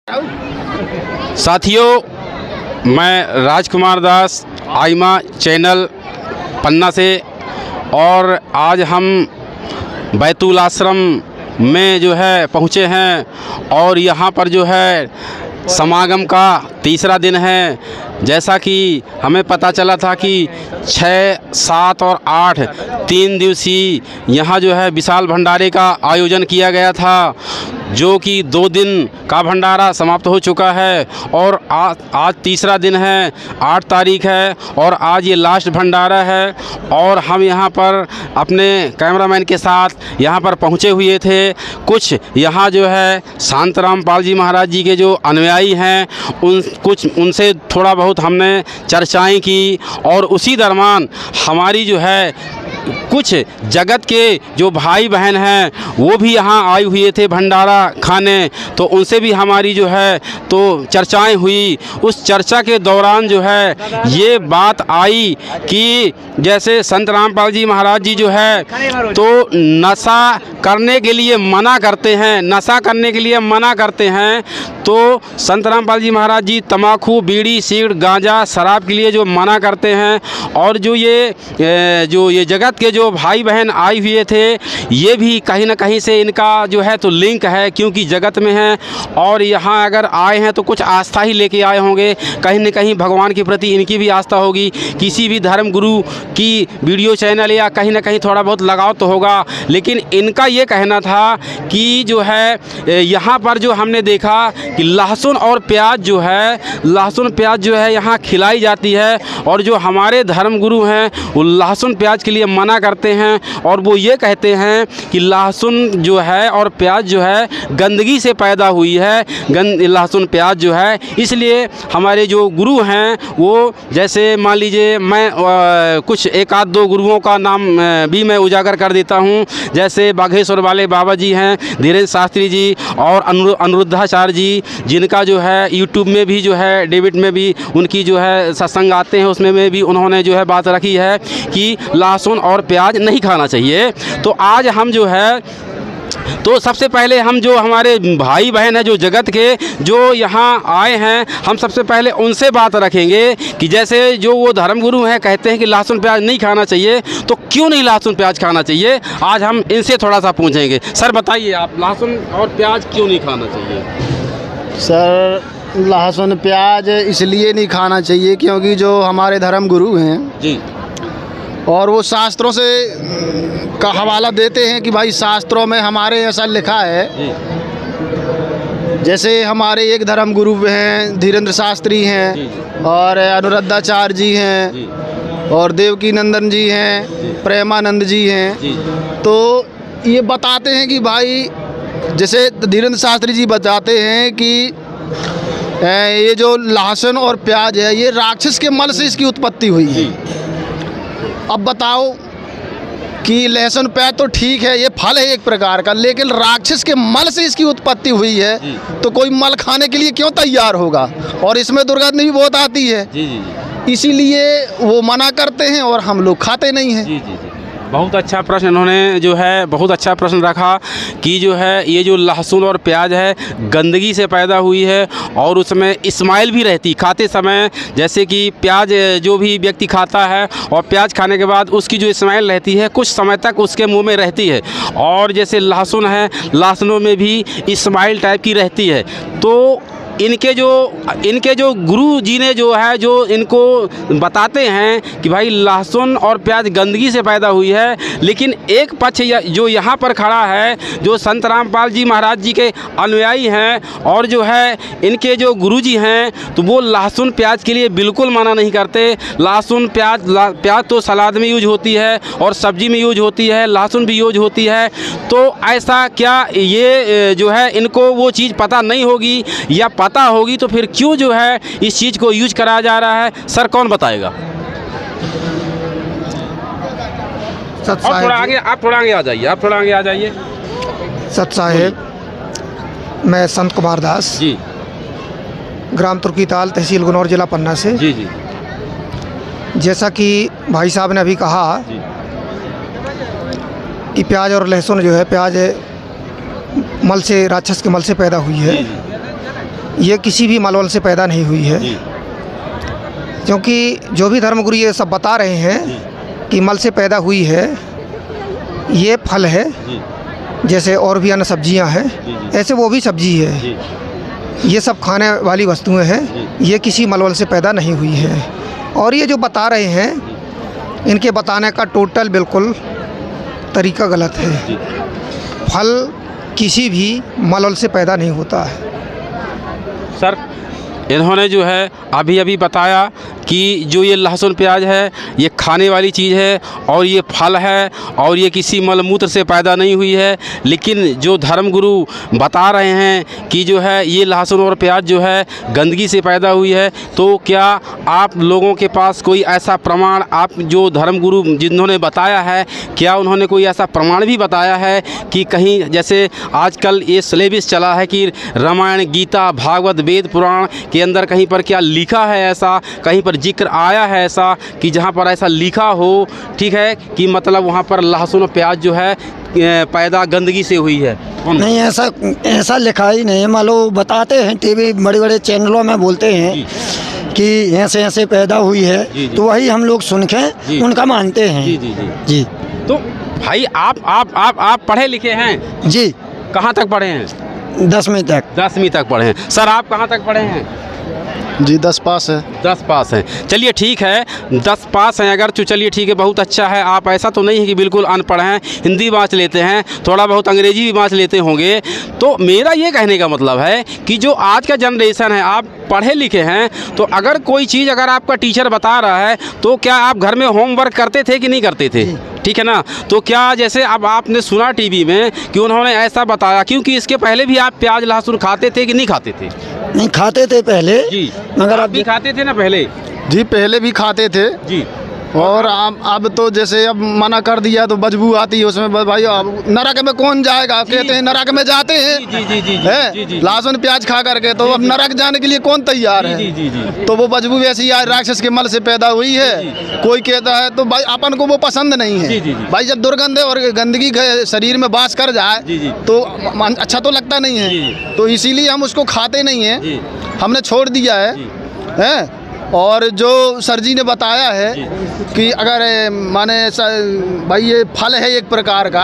साथियों, मैं राजकुमार दास आइमा चैनल पन्ना से, और आज हम बैतूल आश्रम में जो है पहुँचे हैं और यहाँ पर जो है समागम का तीसरा दिन है। जैसा कि हमें पता चला था कि 6, 7 और 8 3 दिवसीय यहाँ जो है विशाल भंडारे का आयोजन किया गया था, जो कि 2 दिन का भंडारा समाप्त हो चुका है और आज तीसरा दिन है, 8 तारीख है और आज ये लास्ट भंडारा है। और हम यहाँ पर अपने कैमरामैन के साथ यहाँ पर पहुँचे हुए थे। कुछ यहाँ जो है शांतराम पाल जी महाराज जी के जो अनुयायी हैं उनसे थोड़ा बहुत हमने चर्चाएं की, और उसी दरम्यान हमारी जो है कुछ जगत के जो भाई बहन हैं वो भी यहाँ आए हुए थे भंडारा खाने, तो उनसे भी हमारी जो है तो चर्चाएं हुई। उस चर्चा के दौरान जो है ये बात आई कि जैसे संत रामपाल जी महाराज जी जो है तो नशा करने के लिए मना करते हैं, नशा करने के लिए मना करते हैं। तो संत रामपाल जी महाराज जी तम्बाकू, बीड़ी, सिगरेट, गांजा, शराब के लिए जो मना करते हैं, और जो ये जगत के जो भाई बहन आए हुए थे ये भी कहीं ना कहीं से इनका जो है तो लिंक है, क्योंकि जगत में हैं और यहाँ अगर आए हैं तो कुछ आस्था ही लेके आए होंगे। कहीं ना कहीं भगवान के प्रति इनकी भी आस्था होगी, किसी भी धर्म गुरु की वीडियो चैनल या कहीं ना कहीं थोड़ा बहुत लगाव तो होगा। लेकिन इनका ये कहना था कि जो है यहाँ पर जो हमने देखा कि लहसुन और प्याज जो है यहाँ खिलाई जाती है, और जो हमारे धर्म गुरु हैं वो लहसुन प्याज के लिए मना करते हैं, और वो ये कहते हैं कि लहसुन जो है और प्याज जो है गंदगी से पैदा हुई है, लहसुन प्याज जो है। इसलिए हमारे जो गुरु हैं वो, जैसे मान लीजिए मैं कुछ 1-2 गुरुओं का नाम भी मैं उजागर कर देता हूँ। जैसे बाघेश्वर वाले बाबा जी हैं, धीरेन्द्र शास्त्री जी, और अनिरुद्धाचार्य जी, जिनका जो है यूट्यूब में भी जो है डेविड में भी उनकी जो है सत्संग आते हैं, उसमें भी उन्होंने जो है बात रखी है कि लहसुन और प्याज नहीं खाना चाहिए। तो आज हम जो है तो सबसे पहले हम जो हमारे भाई बहन हैं जो जगत के जो यहाँ आए हैं, हम सबसे पहले उनसे बात रखेंगे कि जैसे जो वो धर्मगुरु हैं कहते हैं कि लहसुन प्याज नहीं खाना चाहिए, तो क्यों नहीं लहसुन प्याज खाना चाहिए, आज हम इनसे थोड़ा सा पूछेंगे। सर बताइए, आप लहसुन और प्याज क्यों नहीं खाना चाहिए? सर, लहसुन प्याज इसलिए नहीं खाना चाहिए क्योंकि जो हमारे धर्म गुरु हैं जी, और वो शास्त्रों से का हवाला देते हैं कि भाई शास्त्रों में हमारे ऐसा लिखा है। जैसे हमारे एक धर्म गुरु हैं धीरेन्द्र शास्त्री हैं, और अनुरुद्धाचार्य जी हैं, और देवकी नंदन जी हैं, प्रेमानंद जी हैं। तो ये बताते हैं कि भाई, जैसे धीरेन्द्र शास्त्री जी बताते हैं कि ये जो लहसुन और प्याज है ये राक्षस के मल से इसकी उत्पत्ति हुई है। अब बताओ कि लहसुन प्याज तो ठीक है, ये फल है एक प्रकार का, लेकिन राक्षस के मल से इसकी उत्पत्ति हुई है, तो कोई मल खाने के लिए क्यों तैयार होगा? और इसमें दुर्गंध भी बहुत आती है, इसीलिए वो मना करते हैं और हम लोग खाते नहीं हैं। बहुत अच्छा प्रश्न इन्होंने जो है बहुत अच्छा प्रश्न रखा कि जो है ये जो लहसुन और प्याज है गंदगी से पैदा हुई है, और उसमें स्माइल भी रहती खाते समय। जैसे कि प्याज जो भी व्यक्ति खाता है और प्याज खाने के बाद उसकी जो स्माइल रहती है कुछ समय तक उसके मुंह में रहती है, और जैसे लहसुन है, लहसुनों में भी स्माइल टाइप की रहती है। तो इनके जो गुरु जी ने जो है जो इनको बताते हैं कि भाई लहसुन और प्याज गंदगी से पैदा हुई है, लेकिन एक पक्ष जो यहाँ पर खड़ा है जो संत रामपाल जी महाराज जी के अनुयायी हैं, और जो है इनके जो गुरु जी हैं, तो वो लहसुन प्याज के लिए बिल्कुल मना नहीं करते। लहसुन प्याज तो सलाद में यूज होती है और सब्जी में यूज होती है, लहसुन भी यूज होती है। तो ऐसा क्या ये जो है इनको वो चीज़ पता नहीं होगी या पता होगी, तो फिर क्यों जो है इस चीज़ को यूज कराया जा रहा है? सर कौन बताएगा? सत आप थोड़ा आगे आ जाइए। सत साहेब, मैं संत कुमार दास जी, ग्राम तुर्की ताल, तहसील गुनौर, जिला पन्ना से। जी जी। जैसा कि भाई साहब ने अभी कहा कि प्याज और लहसुन जो है, प्याज मल से, राक्षस के मल से पैदा हुई है। ये किसी भी मलवल से पैदा नहीं हुई है, क्योंकि जो भी धर्मगुरु ये सब बता रहे हैं कि मल से पैदा हुई है, ये फल है जैसे और भी अन्य सब्जियां हैं, ऐसे वो भी सब्जी है, ये सब खाने वाली वस्तुएं हैं, ये किसी मलवल से पैदा नहीं हुई है। और ये जो बता रहे हैं इनके बताने का टोटल बिल्कुल तरीका गलत है। फल किसी भी मलवल से पैदा नहीं होता है। सर इन्होंने जो है अभी अभी बताया कि जो ये लहसुन प्याज है ये खाने वाली चीज़ है और ये फल है और ये किसी मलमूत्र से पैदा नहीं हुई है, लेकिन जो धर्मगुरु बता रहे हैं कि जो है ये लहसुन और प्याज जो है गंदगी से पैदा हुई है, तो क्या आप लोगों के पास कोई ऐसा प्रमाण, आप जो धर्मगुरु जिन्होंने बताया है, क्या उन्होंने कोई ऐसा प्रमाण भी बताया है कि कहीं, जैसे आजकल ये सिलेबस चला है कि रामायण, गीता, भागवत, वेद पुराण के अंदर कहीं पर क्या लिखा है, ऐसा कहीं पर जिक्र आया है ऐसा कि जहाँ पर ऐसा लिखा हो, ठीक है, कि मतलब वहाँ पर लहसुन और प्याज जो है पैदा गंदगी से हुई है? नहीं, ऐसा लिखा ही नहीं। मान लो बताते हैं टीवी बड़े बड़े चैनलों में बोलते हैं कि ऐसे ऐसे पैदा हुई है, तो वही हम लोग सुन के उनका मानते हैं। जी। तो भाई आप पढ़े लिखे हैं? जी। कहाँ तक पढ़े हैं? 10वीं तक। 10वीं तक पढ़े हैं। सर आप कहाँ तक पढ़े हैं? जी 10 पास है। 10 पास हैं। चलिए ठीक है, 10 पास हैं अगर, तो चलिए ठीक है, बहुत अच्छा है। आप ऐसा तो नहीं है कि बिल्कुल अनपढ़ हैं, हिंदी बाँच लेते हैं, थोड़ा बहुत अंग्रेजी भी बाँच लेते होंगे। तो मेरा ये कहने का मतलब है कि जो आज का जनरेशन है, आप पढ़े लिखे हैं, तो अगर कोई चीज़ अगर आपका टीचर बता रहा है तो क्या आप घर में होमवर्क करते थे कि नहीं करते थे? ठीक है ना। तो क्या जैसे अब आपने सुना टीवी में कि उन्होंने ऐसा बताया, क्योंकि इसके पहले भी आप प्याज लहसुन खाते थे कि नहीं खाते थे? नहीं खाते थे पहले जी, मगर आप भी खाते थे ना पहले? जी पहले भी खाते थे जी। और अब तो जैसे अब मना कर दिया तो बदबू आती है उसमें। भाई अब नरक में कौन जाएगा, कहते हैं नरक में जाते हैं। जी। लहसुन प्याज खा करके, तो अब नरक जाने के लिए कौन तैयार है? तो वो बदबू वैसी आज राक्षस के मल से पैदा हुई है। कोई कहता है तो भाई अपन को वो पसंद नहीं है। भाई जब दुर्गंध और गंदगी शरीर में वास कर जाए तो अच्छा तो लगता नहीं है, तो इसीलिए हम उसको खाते नहीं हैं, हमने छोड़ दिया है। और जो सर जी ने बताया है कि अगर माने भाई ये फल है एक प्रकार का,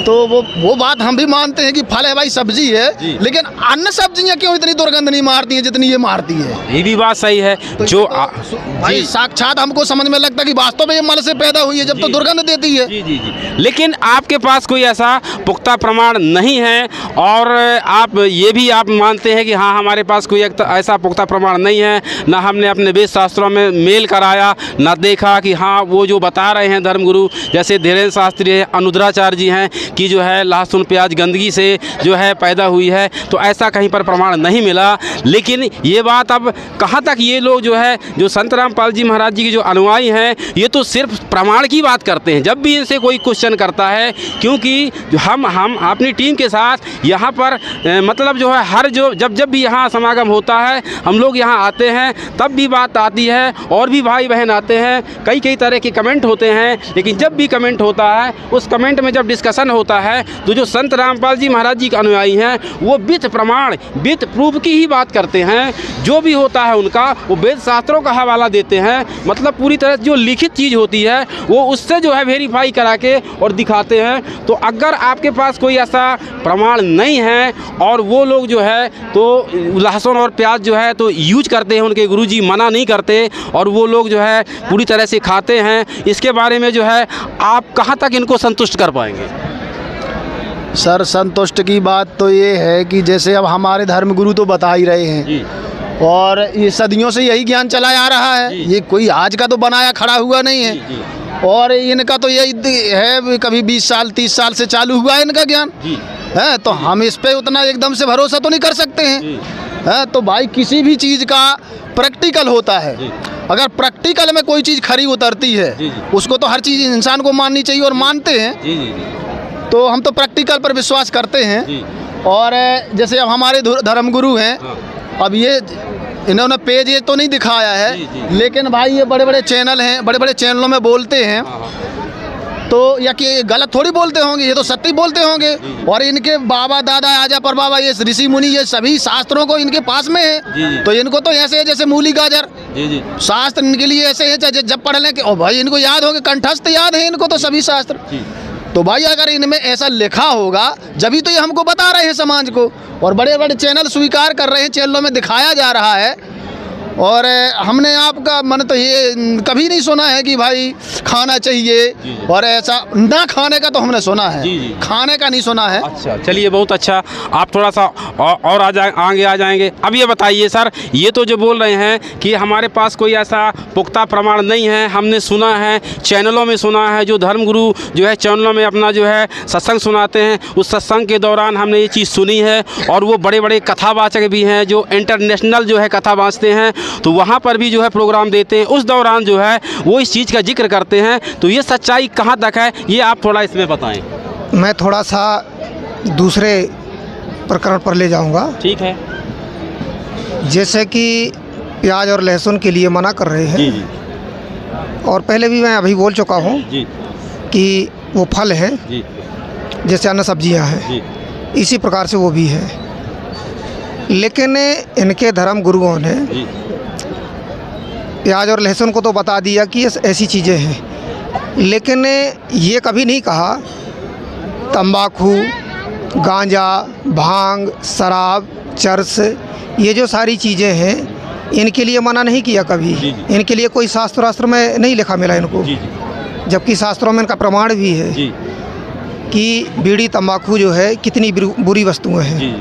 तो वो बात हम भी मानते हैं कि फल है भाई, सब्जी है, लेकिन अन्य सब्जियां क्यों इतनी दुर्गंध नहीं मारती हैं जितनी ये मारती है? ये भी बात सही है। तो जो भाई साक्षात हमको समझ में लगता है कि वास्तव में ये मल से पैदा हुई है, जब तो दुर्गंध देती है। लेकिन आपके पास कोई ऐसा पुख्ता प्रमाण नहीं है, और आप ये भी आप मानते हैं कि हाँ हमारे पास कोई ऐसा पुख्ता प्रमाण नहीं है, ना हमने अपने वेद शास्त्रों में मेल कराया, ना देखा कि हाँ वो जो बता रहे हैं धर्मगुरु, जैसे धीरेन्द्र शास्त्री है, अनुद्राचार्य जी हैं, कि जो है लहसुन प्याज गंदगी से जो है पैदा हुई है, तो ऐसा कहीं पर प्रमाण नहीं मिला। लेकिन ये बात अब कहाँ तक ये लोग जो है, जो संत रामपाल जी महाराज जी के जो अनुयायी हैं, ये तो सिर्फ प्रमाण की बात करते हैं जब भी इनसे कोई क्वेश्चन करता है, क्योंकि हम अपनी टीम के साथ यहाँ पर मतलब जो है हर जो जब भी यहाँ समागम होता है, हम लोग यहाँ आते हैं, तब भी बात आती है, और भी भाई बहन आते हैं, कई तरह के कमेंट होते हैं, लेकिन जब भी कमेंट होता है, उस कमेंट में जब डिस्कशन होता है, तो जो संत रामपाल जी महाराज जी के अनुयायी हैं वो विथ प्रमाण, विथ प्रूफ की ही बात करते हैं। जो भी होता है उनका वो वेद शास्त्रों का हवाला देते हैं, मतलब पूरी तरह जो लिखित चीज़ होती है वो उससे जो है वेरीफाई करा के और दिखाते हैं। तो अगर आपके पास कोई ऐसा प्रमाण नहीं है और वो लोग जो है तो लहसुन और प्याज जो है तो यूज करते हैं, उनके गुरुजी मना नहीं करते, और वो लोग जो है पूरी तरह से खाते हैं, इसके बारे में जो है आप कहाँ तक इनको संतुष्ट कर पाएंगे? सर संतुष्ट की बात तो ये है कि जैसे अब हमारे धर्मगुरु तो बता ही रहे हैं, और ये सदियों से यही ज्ञान चला आ रहा है, ये कोई आज का तो बनाया खड़ा हुआ नहीं है। और इनका तो यही है, कभी 20 साल 30 साल से चालू हुआ है इनका ज्ञान है, तो हम इस पे उतना एकदम से भरोसा तो नहीं कर सकते हैं। तो भाई किसी भी चीज़ का प्रैक्टिकल होता है, अगर प्रैक्टिकल में कोई चीज़ खरी उतरती है, उसको तो हर चीज़ इंसान को माननी चाहिए, और मानते हैं। तो हम तो प्रैक्टिकल पर विश्वास करते हैं। और जैसे अब हमारे धर्मगुरु हैं, अब ये इन्होंने पेज ये तो नहीं दिखाया है, लेकिन भाई ये बड़े बड़े चैनल हैं, बड़े बड़े चैनलों में बोलते हैं तो या कि गलत थोड़ी बोलते होंगे, ये तो सत्य ही बोलते होंगे। और इनके बाबा दादा आजा पर बाबा ये ऋषि मुनि ये सभी शास्त्रों को इनके पास में है, तो इनको तो ऐसे है जैसे मूली गाजर। शास्त्र इनके लिए ऐसे है जब पढ़ लें कि ओ भाई इनको याद होंगे, कंठस्थ याद है इनको तो सभी शास्त्र। तो भाई अगर इनमें ऐसा लिखा होगा जभी तो ये हमको बता रहे हैं समाज को, और बड़े बड़े चैनल स्वीकार कर रहे हैं, चैनलों में दिखाया जा रहा है। और हमने आपका मन तो ये कभी नहीं सुना है कि भाई खाना चाहिए, और ऐसा ना खाने का तो हमने सुना है, खाने का नहीं सुना है। अच्छा चलिए बहुत अच्छा, आप थोड़ा सा और आगे आ जाएंगे। अब ये बताइए सर, ये तो जो बोल रहे हैं कि हमारे पास कोई ऐसा पुख्ता प्रमाण नहीं है, हमने सुना है, चैनलों में सुना है, जो धर्मगुरु जो है चैनलों में अपना जो है सत्संग सुनाते हैं, उस सत्संग के दौरान हमने ये चीज़ सुनी है। और वो बड़े बड़े कथावाचक भी हैं जो इंटरनेशनल जो है कथा वाचते हैं, तो वहाँ पर भी जो है प्रोग्राम देते हैं, उस दौरान जो है वो इस चीज़ का जिक्र करते हैं। तो ये सच्चाई कहाँ तक है, ये आप थोड़ा इसमें बताएं। मैं थोड़ा सा दूसरे प्रकरण पर ले जाऊंगा। ठीक है। जैसे कि प्याज और लहसुन के लिए मना कर रहे हैं, जी। और पहले भी मैं अभी बोल चुका हूँ जी। कि वो फल है जी। जैसे अन्य सब्जियाँ हैं, जी। इसी प्रकार से वो भी है। लेकिन इनके धर्म गुरुओं ने जी। प्याज और लहसुन को तो बता दिया कि ये ऐसी चीज़ें हैं, लेकिन ये कभी नहीं कहा तंबाकू, गांजा, भांग, शराब, चरस, ये जो सारी चीज़ें हैं इनके लिए मना नहीं किया कभी। जी। इनके लिए कोई शास्त्र में नहीं लिखा मिला इनको। जी। जबकि शास्त्रों में इनका प्रमाण भी है जी। कि बीड़ी तंबाकू जो है कितनी बुरी वस्तुएं हैं, जी।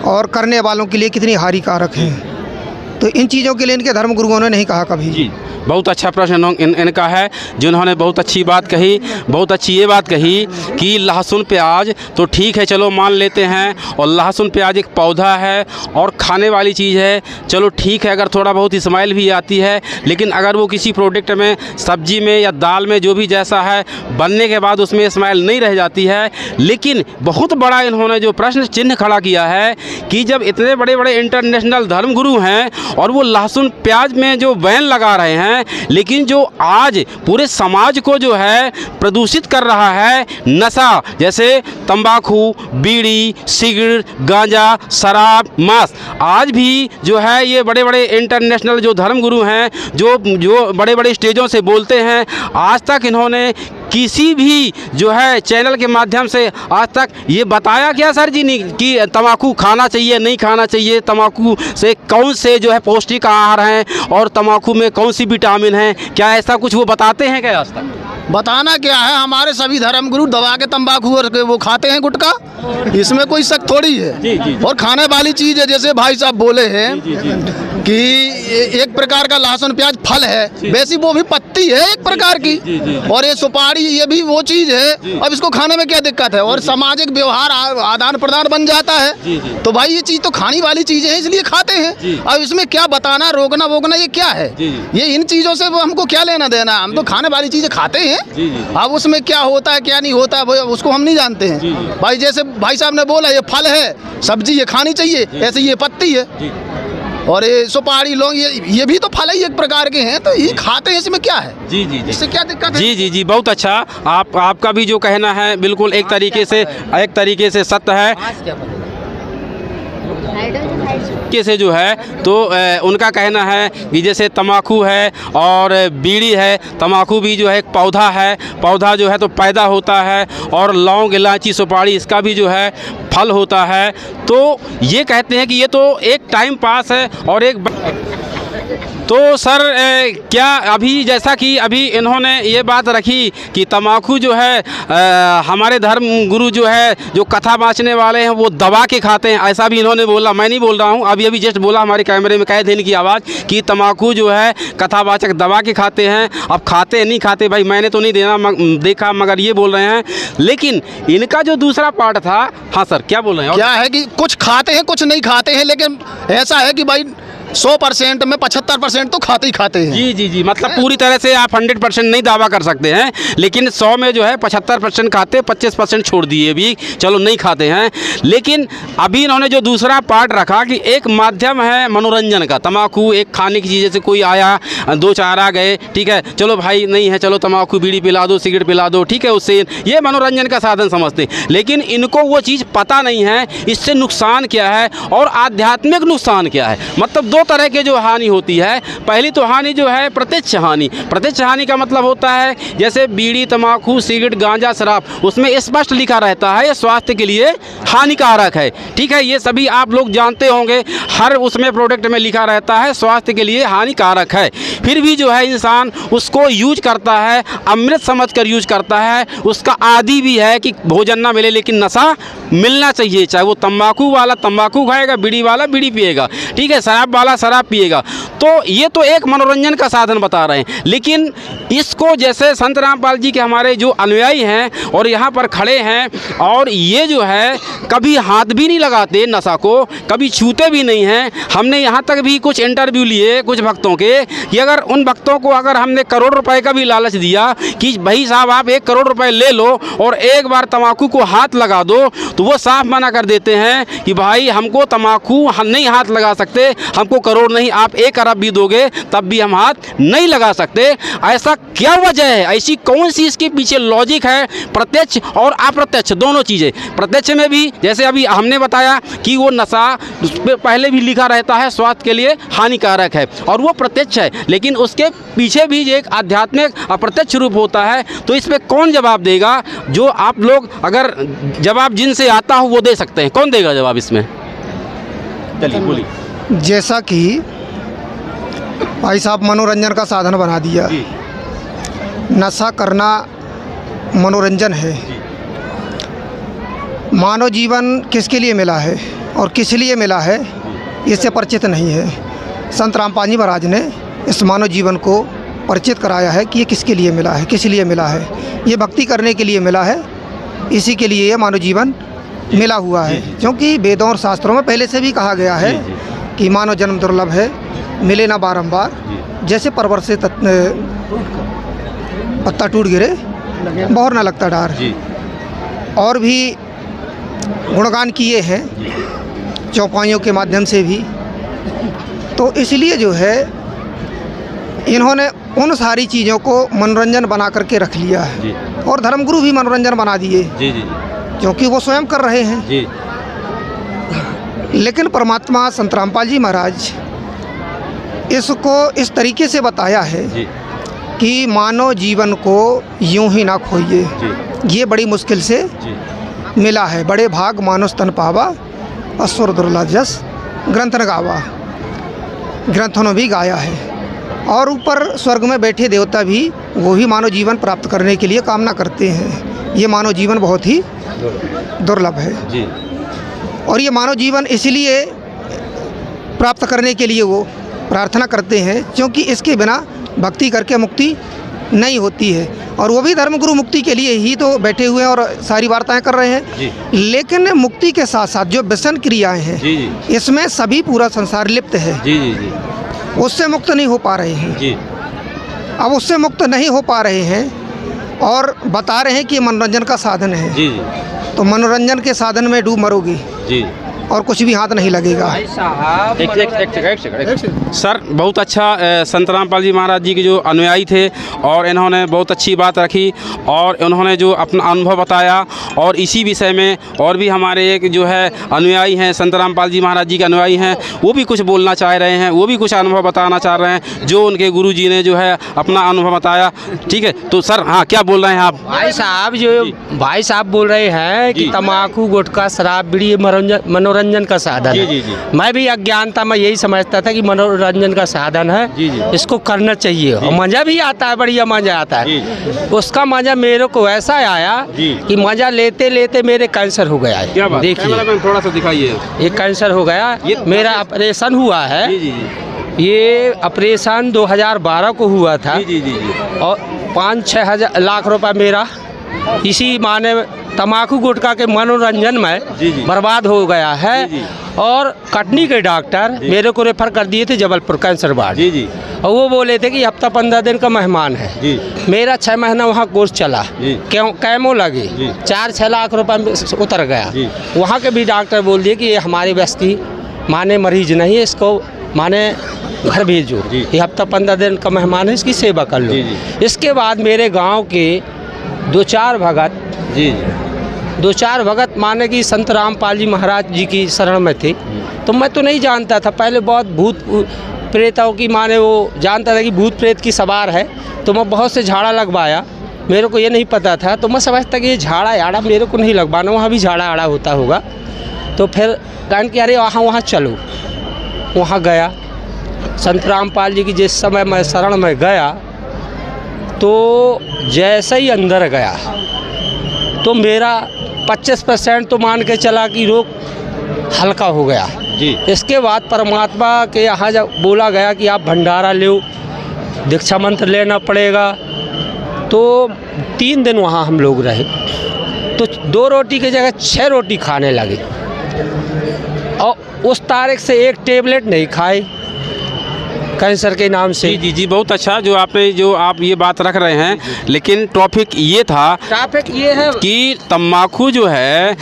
और करने वालों के लिए कितनी हानिकारक हैं। तो इन चीज़ों के लिए इनके धर्म गुरुओं ने नहीं कहा कभी। जी। बहुत अच्छा प्रश्न इनका है, जिन्होंने बहुत अच्छी बात कही, बहुत अच्छी ये बात कही कि लहसुन प्याज तो ठीक है, चलो मान लेते हैं, और लहसुन प्याज एक पौधा है और खाने वाली चीज़ है, चलो ठीक है, अगर थोड़ा बहुत स्मेल भी आती है, लेकिन अगर वो किसी प्रोडक्ट में, सब्जी में या दाल में जो भी जैसा है, बनने के बाद उसमें स्मेल नहीं रह जाती है। लेकिन बहुत बड़ा इन्होंने जो प्रश्न चिन्ह खड़ा किया है कि जब इतने बड़े बड़े इंटरनेशनल धर्मगुरु हैं और वो लहसुन प्याज में जो बैन लगा रहे हैं, लेकिन जो आज पूरे समाज को जो है प्रदूषित कर रहा है नशा, जैसे तंबाकू, बीड़ी, सिगरेट, गांजा, शराब, मांस, आज भी जो है ये बड़े बड़े इंटरनेशनल जो धर्मगुरु हैं जो बड़े बड़े स्टेजों से बोलते हैं, आज तक इन्होंने किसी भी जो है चैनल के माध्यम से आज तक ये बताया क्या सर जी नहीं कि तंबाकू खाना चाहिए नहीं खाना चाहिए, तंबाकू से कौन से जो है पौष्टिक आहार हैं और तंबाकू में कौन सी विटामिन है, क्या ऐसा कुछ वो बताते हैं क्या आज तक? बताना क्या है, हमारे सभी धर्मगुरु दबा के तंबाकू और वो खाते हैं गुटखा, इसमें कोई शक थोड़ी है। जी। और खाने वाली चीज़ है, जैसे भाई साहब बोले हैं कि एक प्रकार का लहसुन प्याज फल है, वैसी वो भी पत्ती है एक प्रकार की। और ये सुपारी ये भी वो चीज़ है। अब इसको खाने में क्या दिक्कत है, और सामाजिक व्यवहार आदान प्रदान बन जाता है। तो भाई ये चीज़ तो खाने वाली चीज़ें हैं, इसलिए खाते हैं। अब इसमें क्या बताना, रोकना वोकना ये क्या है, ये इन चीज़ों से वो हमको क्या लेना देना, हम तो खाने वाली चीज़ें खाते हैं। अब उसमें क्या होता है क्या नहीं होता है उसको हम नहीं जानते हैं। भाई जैसे भाई साहब ने बोला ये फल है, सब्जी ये खानी चाहिए, ऐसे ये पत्ती है, और ये सुपारी लौंग ये भी तो फल ही एक प्रकार के हैं, तो ये खाते हैं, इसमें क्या है? जी। इससे क्या दिक्कत है? जी बहुत अच्छा, आपका भी जो कहना है बिल्कुल एक तरीके से सत्य है से जो है। तो उनका कहना है कि जैसे तंबाकू है और बीड़ी है, तंबाकू भी जो है एक पौधा है, पौधा जो है तो पैदा होता है, और लौंग, इलायची, सुपारी इसका भी जो है फल होता है। तो ये कहते हैं कि ये तो एक टाइम पास है और एक तो सर क्या अभी जैसा कि अभी इन्होंने ये बात रखी कि तंबाकू जो है हमारे धर्म गुरु जो है जो कथा बाँचने वाले हैं वो दबा के खाते हैं, ऐसा भी इन्होंने बोला, मैं नहीं बोल रहा हूँ, अभी जस्ट बोला हमारे कैमरे में कैद इनकी आवाज़ कि तंबाकू जो है कथावाचक दबा के खाते हैं। अब खाते नहीं खाते भाई मैंने तो नहीं देखा, मगर ये बोल रहे हैं। लेकिन इनका जो दूसरा पार्ट था, हाँ सर क्या बोल रहे हैं? क्या है कि कुछ खाते हैं कुछ नहीं खाते हैं, लेकिन ऐसा है कि भाई 100% में 75% तो खाते ही खाते हैं। जी जी जी, मतलब पूरी तरह से आप 100% नहीं दावा कर सकते हैं, लेकिन 100 में जो है 75% खाते, 25% छोड़ दिए भी, चलो नहीं खाते हैं। लेकिन अभी इन्होंने जो दूसरा पार्ट रखा कि एक माध्यम है मनोरंजन का, तम्बाकू एक खाने की चीज़, जैसे कोई आया, दो चार आ गए, ठीक है, चलो भाई नहीं है, चलो तम्बाकू बीड़ी पिला दो, सिगरेट पिला दो, ठीक है, उससे ये मनोरंजन का साधन समझते। लेकिन इनको वो चीज़ पता नहीं है इससे नुकसान क्या है और आध्यात्मिक नुकसान क्या है। मतलब दो तरह के जो हानि होती है, पहली तो हानि जो है प्रत्यक्ष हानि। प्रत्यक्ष हानि का मतलब होता है जैसे बीड़ी, तम्बाकू, सिगरेट, गांजा, शराब, उसमें स्पष्ट लिखा रहता है ये स्वास्थ्य के लिए हानिकारक है, ठीक है, ये सभी आप लोग जानते होंगे, हर उसमें प्रोडक्ट में लिखा रहता है स्वास्थ्य के लिए हानिकारक है। फिर भी जो है इंसान उसको यूज करता है, अमृत समझकर यूज करता है, उसका आदी भी है कि भोजन ना मिले लेकिन नशा मिलना चाहिए, चाहे वो तम्बाकू वाला तम्बाकू खाएगा, बीड़ी वाला बीड़ी पिएगा, ठीक है, शराब वाला शराब पिएगा। तो ये तो एक मनोरंजन का साधन बता रहे हैं, लेकिन इसको जैसे संत रामपाल जी के हमारे जो अनुयायी हैं और यहाँ पर खड़े हैं, और ये जो है कभी हाथ भी नहीं लगाते नशा को, कभी छूते भी नहीं हैं। हमने यहाँ तक भी कुछ इंटरव्यू लिए कुछ भक्तों के कि अगर उन भक्तों को अगर हमने करोड़ रुपए का भी लालच दिया कि भाई साहब आप 1 करोड़ रुपए ले लो और एक बार तम्बाकू को हाथ लगा दो, तो वो साफ मना कर देते हैं कि भाई हमको तम्बाकू हम नहीं हाथ लगा सकते, हमको करोड़ नहीं, आप 1 अरब भी दोगे तब भी हम हाथ नहीं लगा सकते। ऐसा क्या वजह है, ऐसी कौन सी इसके पीछे लॉजिक है, प्रत्यक्ष और अप्रत्यक्ष दोनों चीज़ें। प्रत्यक्ष में भी जैसे अभी हमने बताया कि वो नशा उस पे पहले भी लिखा रहता है स्वास्थ्य के लिए हानिकारक है और वो प्रत्यक्ष है, लेकिन उसके पीछे भी एक आध्यात्मिक अप्रत्यक्ष रूप होता है। तो इस पर कौन जवाब देगा? जो आप लोग अगर जवाब जिनसे आता हो वो दे सकते हैं, कौन देगा जवाब इसमें? चलिए बोलिए। जैसा कि भाई साहब मनोरंजन का साधन बना दिया, नशा करना मनोरंजन है। मानव जीवन किसके लिए मिला है और किस लिए मिला है इससे परिचित नहीं है। संत रामपाल जी महाराज ने इस मानव जीवन को परिचित कराया है कि ये किसके लिए मिला है, किस लिए मिला है। ये भक्ति करने के लिए मिला है, इसी के लिए ये मानव जीवन मिला हुआ है। क्योंकि वेदों और शास्त्रों में पहले से भी कहा गया है कि मानव जन्म दुर्लभ है, मिले ना बारंबार, जैसे परवर से पत्ता टूट गिरे बहुर ना लगता डार। और भी गुणगान किए हैं चौपाइयों के माध्यम से भी। तो इसलिए जो है इन्होंने उन सारी चीज़ों को मनोरंजन बना करके रख लिया है और धर्मगुरु भी मनोरंजन बना दिए क्योंकि वो स्वयं कर रहे हैं। लेकिन परमात्मा संत रामपाल जी महाराज इसको इस तरीके से बताया है कि मानव जीवन को यूं ही ना खोइए, ये बड़ी मुश्किल से मिला है। बड़े भाग मानुष तन पावा, असुर दुर्लभ जस ग्रंथ न गावा, ग्रंथों ने भी गाया है। और ऊपर स्वर्ग में बैठे देवता भी वो भी मानव जीवन प्राप्त करने के लिए कामना करते हैं। ये मानव जीवन बहुत ही दुर्लभ है और ये मानव जीवन इसलिए प्राप्त करने के लिए वो प्रार्थना करते हैं क्योंकि इसके बिना भक्ति करके मुक्ति नहीं होती है। और वो भी धर्मगुरु मुक्ति के लिए ही तो बैठे हुए हैं और सारी वार्ताएं कर रहे हैं। लेकिन मुक्ति के साथ साथ जो व्यसन क्रियाएं हैं इसमें सभी पूरा संसार लिप्त है। उससे मुक्त नहीं हो पा रहे हैं। अब उससे मुक्त नहीं हो पा रहे हैं और बता रहे हैं कि मनोरंजन का साधन है। तो मनोरंजन के साधन में डूब मरोगे और कुछ भी हाथ नहीं लगेगा। सर बहुत अच्छा, संत रामपाल जी महाराज जी के जो अनुयायी थे और इन्होंने बहुत अच्छी बात रखी और उन्होंने जो अपना अनुभव बताया। और इसी विषय में और भी हमारे एक जो है अनुयायी हैं, संत रामपाल जी महाराज जी के अनुयायी हैं, वो भी कुछ बोलना चाह रहे हैं, वो भी कुछ अनुभव बताना चाह रहे हैं जो उनके गुरु जी ने जो है अपना अनुभव बताया। ठीक है, तो सर हाँ क्या बोल रहे हैं आप? भाई साहब बोल रहे हैं कि तम्बाकू, गुटखा, शराब, बीड़ी मनोरंजन का साधन है। मैं भी अज्ञानता में यही समझता था कि मनोरंजन का साधन है, इसको करना चाहिए और मज़ा भी आता है, बढ़िया मज़ा आता है। उसका मज़ा मेरे को ऐसा आया कि मज़ा लेते लेते मेरे कैंसर हो गया है। देखिए थोड़ा सा दिखाइए। ये कैंसर हो गया, मेरा ऑपरेशन हुआ है। ये ऑपरेशन 2012 को हुआ था और 5-6 लाख रुपए मेरा इसी माने तम्बाकू गुटखा के मनोरंजन में बर्बाद हो गया है। और कटनी के डॉक्टर मेरे को रेफर कर दिए थे जबलपुर कैंसर वार्ड, और वो बोले थे कि हफ्ता 15 दिन का मेहमान है। मेरा 6 महीना वहाँ कोर्स चला, क्यों कैमो लगे, 4-6 लाख रुपए में उतर गया। वहाँ के भी डॉक्टर बोल दिए कि ये हमारे बस की माने मरीज नहीं है, इसको माने घर भेजो, ये हफ्ता 15 दिन का मेहमान है, इसकी सेवा कर लो। इसके बाद मेरे गांव के 2-4 भगत माने कि संत रामपाल जी महाराज जी की शरण में थे। तो मैं तो नहीं जानता था, पहले बहुत भूत प्रेतों की माने वो जानता था कि भूत प्रेत की सवार है, तो मैं बहुत से झाड़ा लगवाया, मेरे को ये नहीं पता था। तो मैं समझता कि ये झाड़ा आड़ा मेरे को नहीं लगवाना, वहाँ भी झाड़ा आड़ा होता होगा। तो फिर कहन कि अरे वहाँ चलो, वहाँ गया। संत रामपाल जी की जिस समय मैं शरण में गया, तो जैसे ही अंदर गया तो मेरा 25% तो मान के चला कि रोग हल्का हो गया। इसके बाद परमात्मा के यहाँ जब बोला गया कि आप भंडारा लो, दीक्षा मंत्र लेना पड़ेगा, तो 3 दिन वहाँ हम लोग रहे। तो 2 रोटी की जगह 6 रोटी खाने लगे, और उस तारीख से एक टेबलेट नहीं खाए कैंसर के नाम से। जी बहुत अच्छा जो आप ये बात रख रहे हैं, लेकिन टॉपिक ये है कि तम्बाकू जो है,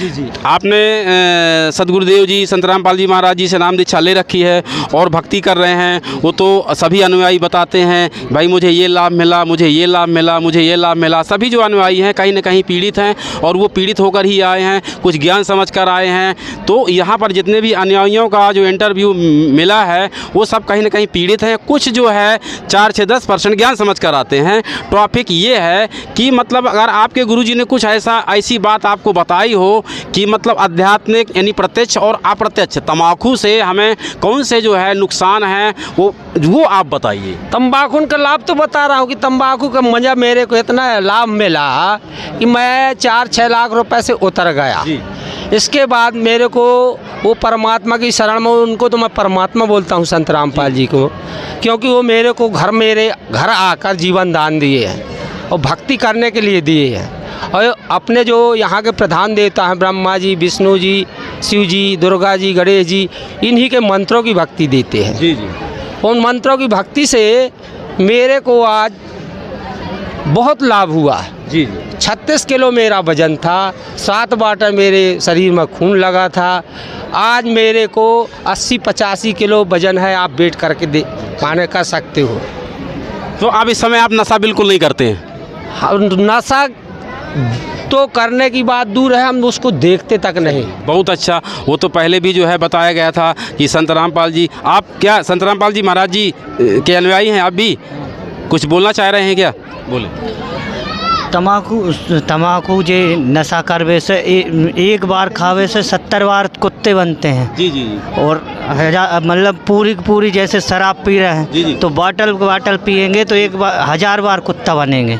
आपने सदगुरुदेव जी संत रामपाल जी महाराज जी से नाम दीक्षा ले रखी है और भक्ति कर रहे हैं। वो तो सभी अनुयायी बताते हैं भाई मुझे ये लाभ मिला, मुझे ये लाभ मिला, मुझे ये लाभ मिला। सभी जो अनुयायी हैं कहीं ना कहीं पीड़ित हैं, और वो पीड़ित होकर ही आए हैं, कुछ ज्ञान समझ कर आए हैं। तो यहाँ पर जितने भी अनुयायियों का जो इंटरव्यू मिला है, वो सब कहीं ना कहीं पीड़ित हैं। कुछ जो है 4 से 10% ज्ञान समझ कर आते हैं। टॉपिक ये है कि मतलब अगर आपके गुरुजी ने कुछ ऐसी बात आपको बताई हो कि मतलब आध्यात्मिक यानी प्रत्यक्ष और अप्रत्यक्ष तम्बाकू से हमें कौन से जो है नुकसान है, वो आप बताइए। तम्बाकू का लाभ तो बता रहा हूँ कि तम्बाकू का मज़ा मेरे को इतना लाभ मिला कि मैं 4-6 लाख रुपए से उतर गया। इसके बाद मेरे को वो परमात्मा की शरण में, उनको तो मैं परमात्मा बोलता हूँ संत रामपाल जी को, क्योंकि वो मेरे को मेरे घर आकर जीवन दान दिए हैं और भक्ति करने के लिए दिए हैं। और अपने जो यहाँ के प्रधान देवता हैं ब्रह्मा जी, विष्णु जी, शिव जी, दुर्गा जी, गणेश जी, इन्हीं के मंत्रों की भक्ति देते हैं। उन मंत्रों की भक्ति से मेरे को आज बहुत लाभ हुआ। 36 किलो मेरा वजन था, 7 बार मेरे शरीर में खून लगा था। आज मेरे को 80-85 किलो वजन है, आप वेट करके माने कर सकते हो। तो अब इस समय आप नशा बिल्कुल नहीं करते हैं? नशा तो करने की बात दूर है, हम उसको देखते तक नहीं। बहुत अच्छा। वो तो पहले भी जो है बताया गया था कि संत रामपाल जी, आप क्या संत रामपाल जी महाराज जी के अनुयायी हैं? आप भी कुछ बोलना चाह रहे हैं क्या? बोले। तम्बाकू जे नशा करवे से एक बार खावे से 70 बार कुत्ते बनते हैं। जी। और मतलब पूरी जैसे शराब पी रहे हैं, तो बाटल पिएंगे तो 1000 बार कुत्ता बनेंगे।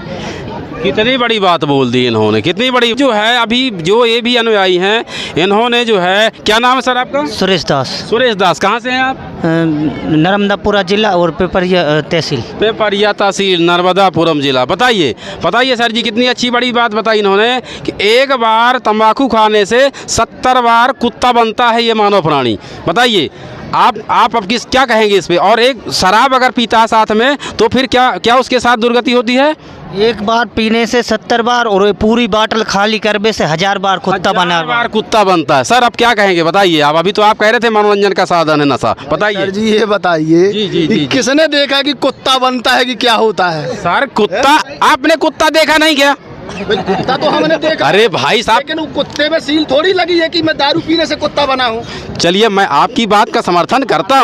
कितनी बड़ी बात बोल दी इन्होंने, कितनी बड़ी जो है। अभी जो ये भी अनुयायी हैं, इन्होंने जो है, क्या नाम है सर आपका? सुरेश दास। सुरेश दास, कहाँ से हैं आप? नर्मदापुरा जिला और पेपरिया तहसील नर्मदापुरम जिला। बताइए सर जी, कितनी अच्छी बड़ी बात बताई इन्होंने कि एक बार तंबाकू खाने से 70 बार कुत्ता बनता है ये मानव प्राणी। बताइए आप अब क्या कहेंगे इस पे? और एक शराब अगर पीता है साथ में, तो फिर क्या उसके साथ दुर्गति होती है? एक बार पीने से 70 बार, और पूरी बाटल खाली करने से 1000 बार कुत्ता बनता है। सर अब क्या कहेंगे, बताइए आप। अभी तो आप कह रहे थे मनोरंजन का साधन है नशा, बताइए। सर जी ये बताइए किसने देखा कि कुत्ता बनता है कि क्या होता है? सर कुत्ता, आपने कुत्ता देखा नहीं क्या? कुत्ता तो हमने देखा। अरे भाई साहब, लेकिन वो कुत्ते में सील थोड़ी लगी है कि मैं दारू पीने से कुत्ता बना हूँ। चलिए मैं आपकी बात का समर्थन करता